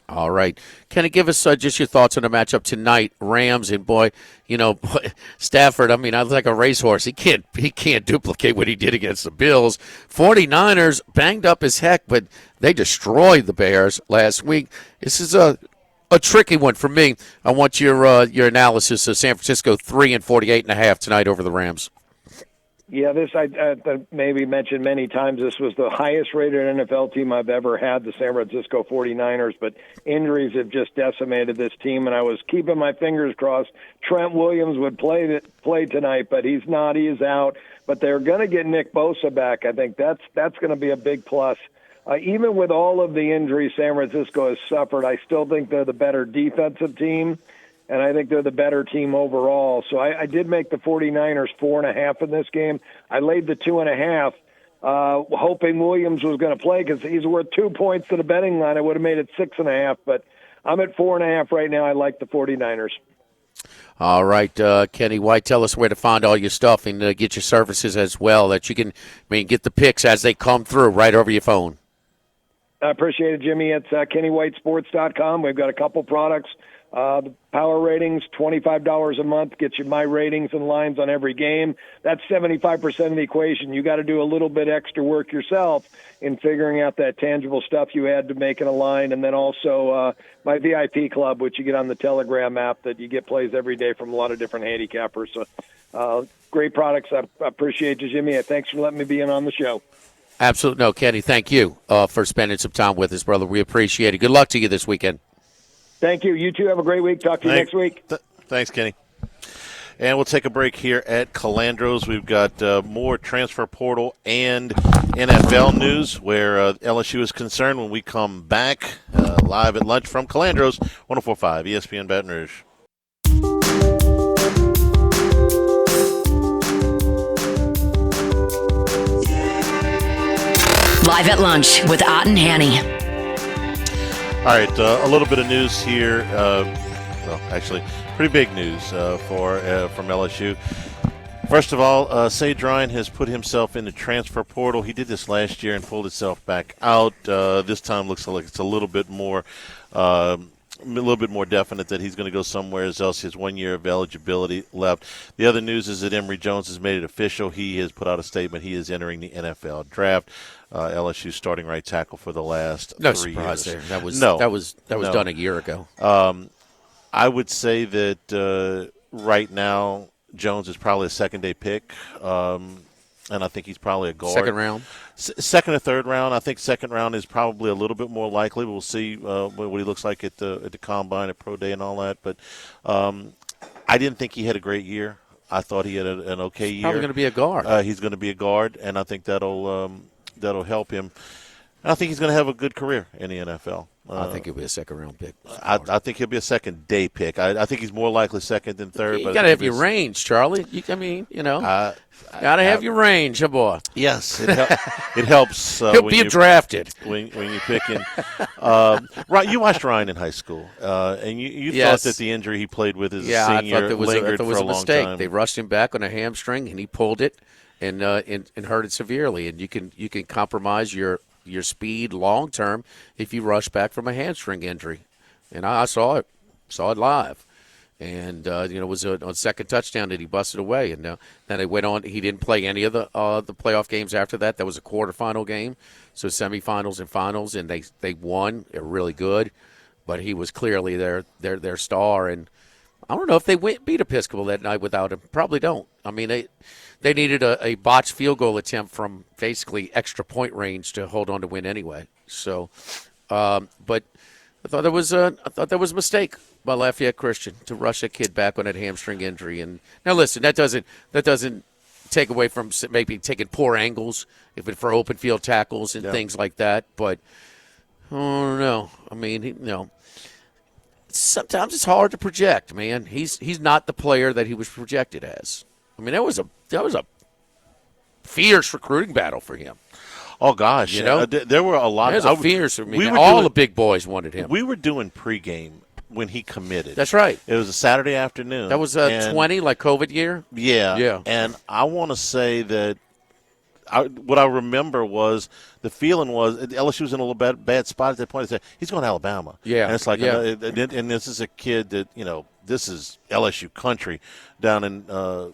All right. Can you give us just your thoughts on the matchup tonight? Rams and Stafford, I mean, I was like a racehorse. He can't duplicate what he did against the Bills. 49ers banged up as heck, but they destroyed the Bears last week. This is a tricky one for me. I want your analysis of San Francisco 3 and 48.5 tonight over the Rams.
Yeah, this I maybe mentioned many times. This was the highest-rated NFL team I've ever had, the San Francisco 49ers, but injuries have just decimated this team, and I was keeping my fingers crossed. Trent Williams would play tonight, but he's not. He is out. But they're going to get Nick Bosa back. I think that's going to be a big plus. Even with all of the injuries San Francisco has suffered, I still think they're the better defensive team. And I think they're the better team overall. So I did make the 49ers 4.5 in this game. I laid the 2.5, hoping Williams was going to play because he's worth 2 points to the betting line. I would have made it 6.5, but I'm at 4.5 right now. I like the 49ers.
All right, Kenny White, tell us where to find all your stuff and get your services as well, that you can get the picks as they come through right over your phone.
I appreciate it, Jimmy. It's KennyWhiteSports.com. We've got a couple products. The power ratings, $25 a month, gets you my ratings and lines on every game. That's 75% of the equation. You got to do a little bit extra work yourself in figuring out that tangible stuff you add to making a line. And then also my VIP club, which you get on the Telegram app, that you get plays every day from a lot of different handicappers. So great products. I appreciate you, Jimmy. Thanks for letting me be in on the show.
Absolutely. No, Kenny, thank you for spending some time with us, brother. We appreciate it. Good luck to you this weekend.
Thank you. You too. Have a great week. Talk to you next week.
Thanks, Kenny. And we'll take a break here at Calandro's. We've got more transfer portal and NFL news where LSU is concerned when we come back live at lunch from Calandro's, 104.5 ESPN Baton Rouge.
Live at lunch with Ott and Hanny.
All right, a little bit of news here. Actually, pretty big news from LSU. First of all, Sage Ryan has put himself in the transfer portal. He did this last year and pulled himself back out. This time looks like it's a little bit more definite that he's going to go somewhere else. He has 1 year of eligibility left. The other news is that Emory Jones has made it official. He has put out a statement. He is entering the NFL draft. LSU starting right tackle for the last 3 years.
No surprise there. That was done a year ago.
I would say that right now Jones is probably a second-day pick, and I think he's probably a guard.
Second round?
Second or third round. I think second round is probably a little bit more likely. We'll see what he looks like at the Combine, at Pro Day and all that. But I didn't think he had a great year. I thought he had an okay year.
Probably going to be a guard.
He's going to be a guard, and I think that'll help him. I think he's going to have a good career in the NFL.
I think he'll be a second-round pick.
I think he'll be a second-day pick. I think he's more likely second than third.
You got to have your range, Charlie. Got to have your range, boy.
Yes, it helps.
He'll be drafted
when you're picking. Right, you watched Ryan in high school, and you thought that the injury he played with as a senior lingered for a long
mistake.
time.
They rushed him back on a hamstring, and he pulled it. and hurt it severely. And you can compromise your speed long term if you rush back from a hamstring injury. And I saw it live. And it was on second touchdown that he busted away, and then they went on. He didn't play any of the playoff games after that. That was a quarterfinal game, so semifinals and finals, and they won. They're really good, but he was clearly their star. And I don't know if they beat Episcopal that night without him. Probably don't. I mean, they needed a botched field goal attempt from basically extra point range to hold on to win anyway. So, but I thought there was a mistake by Lafayette Christian to rush a kid back on that hamstring injury. And now listen, that doesn't take away from maybe taking poor angles for open field tackles and things like that. But I don't know. I mean, sometimes it's hard to project, man. He's not the player that he was projected as. I mean, that was a fierce recruiting battle for him.
Oh gosh, there were a lot.
There's a fierce. All the big boys wanted him.
We were doing pregame when he committed.
That's right.
It was a Saturday afternoon.
That was 20, like COVID year?
Yeah. And I want to say that what I remember was the feeling was LSU was in a little bad spot at that point. They said, he's going to Alabama.
Yeah.
And it's like, and this is a kid that, this is LSU country down in Lafayette,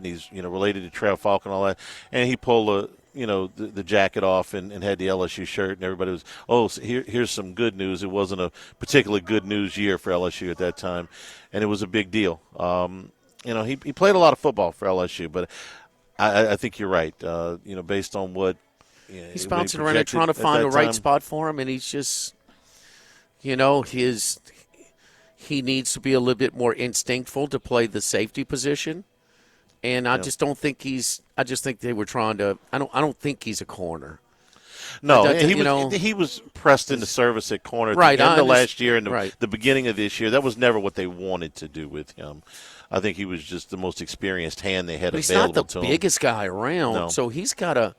and he's, related to Trail Falcon and all that. And he pulled the jacket off and had the LSU shirt, and everybody was, so here's some good news. It wasn't a particularly good news year for LSU at that time, and it was a big deal. He played a lot of football for LSU, but I think you're right. Based on what
he's bouncing around and trying to find the right spot for him, and he's just, he needs to be a little bit more instinctful to play the safety position. And I just don't think I just think they were trying to. I don't think he's a corner.
No, he was pressed into service at corner at the end of last year and the beginning of this year. That was never what they wanted to do with him. I think he was just the most experienced hand they had available to him.
He's not the biggest guy around, so he's got to.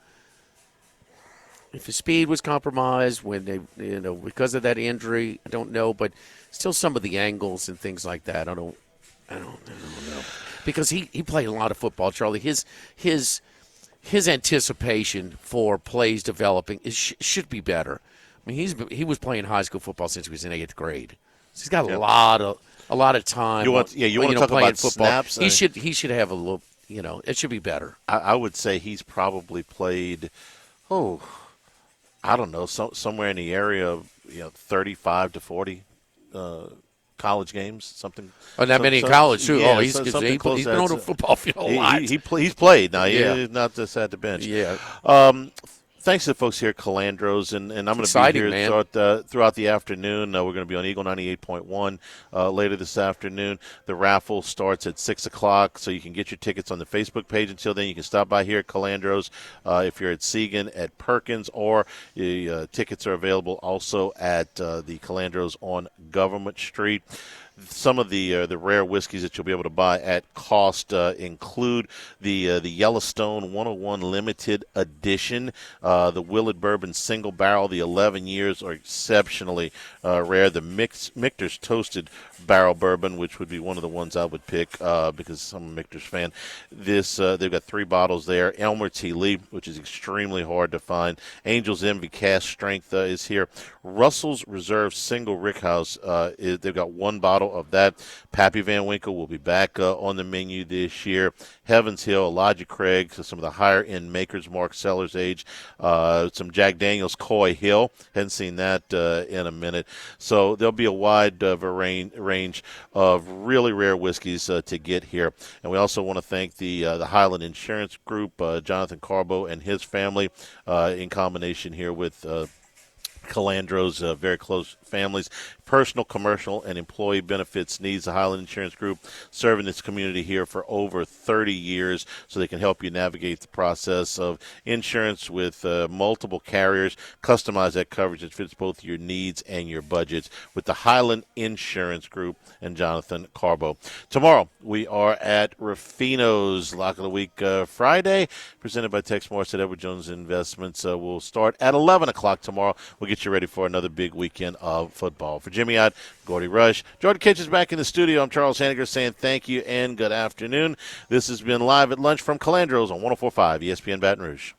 If his speed was compromised when they, because of that injury, I don't know, but still some of the angles and things like that, I don't know. Because he played a lot of football, Charlie. His anticipation for plays developing should be better. I mean, he was playing high school football since he was in 8th grade. So he's got a lot of time.
You want to talk about football? Snaps?
He should have a little. It should be better.
I would say he's probably played. I don't know, somewhere in the area of 35 to 40 college games, something.
Oh, that many in college too.
Yeah,
he's been on a football field a lot.
He's played now. He's not just at the bench.
Yeah.
Thanks to the folks here at Calandros, and I'm going to be here throughout the afternoon. We're going to be on Eagle 98.1 later this afternoon. The raffle starts at 6 o'clock, so you can get your tickets on the Facebook page. Until then, you can stop by here at Calandros if you're at Segan, at Perkins, or tickets are available also at the Calandros on Government Street. Some of the rare whiskeys that you'll be able to buy at cost include the Yellowstone 101 Limited Edition, the Willett Bourbon Single Barrel. The 11 years are exceptionally rare. The Michter's Toasted Barrel Bourbon, which would be one of the ones I would pick because I'm a Michter's fan. They've got 3 bottles there. Elmer T. Lee, which is extremely hard to find. Angel's Envy Cask Strength is here. Russell's Reserve Single Rickhouse, they've got 1 bottle of that. Pappy Van Winkle will be back on the menu this year. Heaven's Hill, Elijah Craig, so some of the higher-end Maker's Mark Sellers Age. Some Jack Daniels Coy Hill. Hadn't seen that in a minute. So there'll be a wide range of really rare whiskeys to get here. And we also want to thank the Highland Insurance Group, Jonathan Carbo and his family, in combination here with Calandros, very close families. Personal, commercial, and employee benefits needs. The Highland Insurance Group serving this community here for over 30 years, so they can help you navigate the process of insurance with multiple carriers. Customize that coverage that fits both your needs and your budgets with the Highland Insurance Group and Jonathan Carbo. Tomorrow, we are at Ruffino's Lock of the Week Friday, presented by Tex Morris at Edward Jones Investments. We'll start at 11 o'clock tomorrow. We'll get get you ready for another big weekend of football. For Jimmy Ott, Gordy Rush, Jordan Kitchens back in the studio. I'm Charles Hanniger saying thank you and good afternoon. This has been Live at Lunch from Calandro's on 104.5 ESPN Baton Rouge.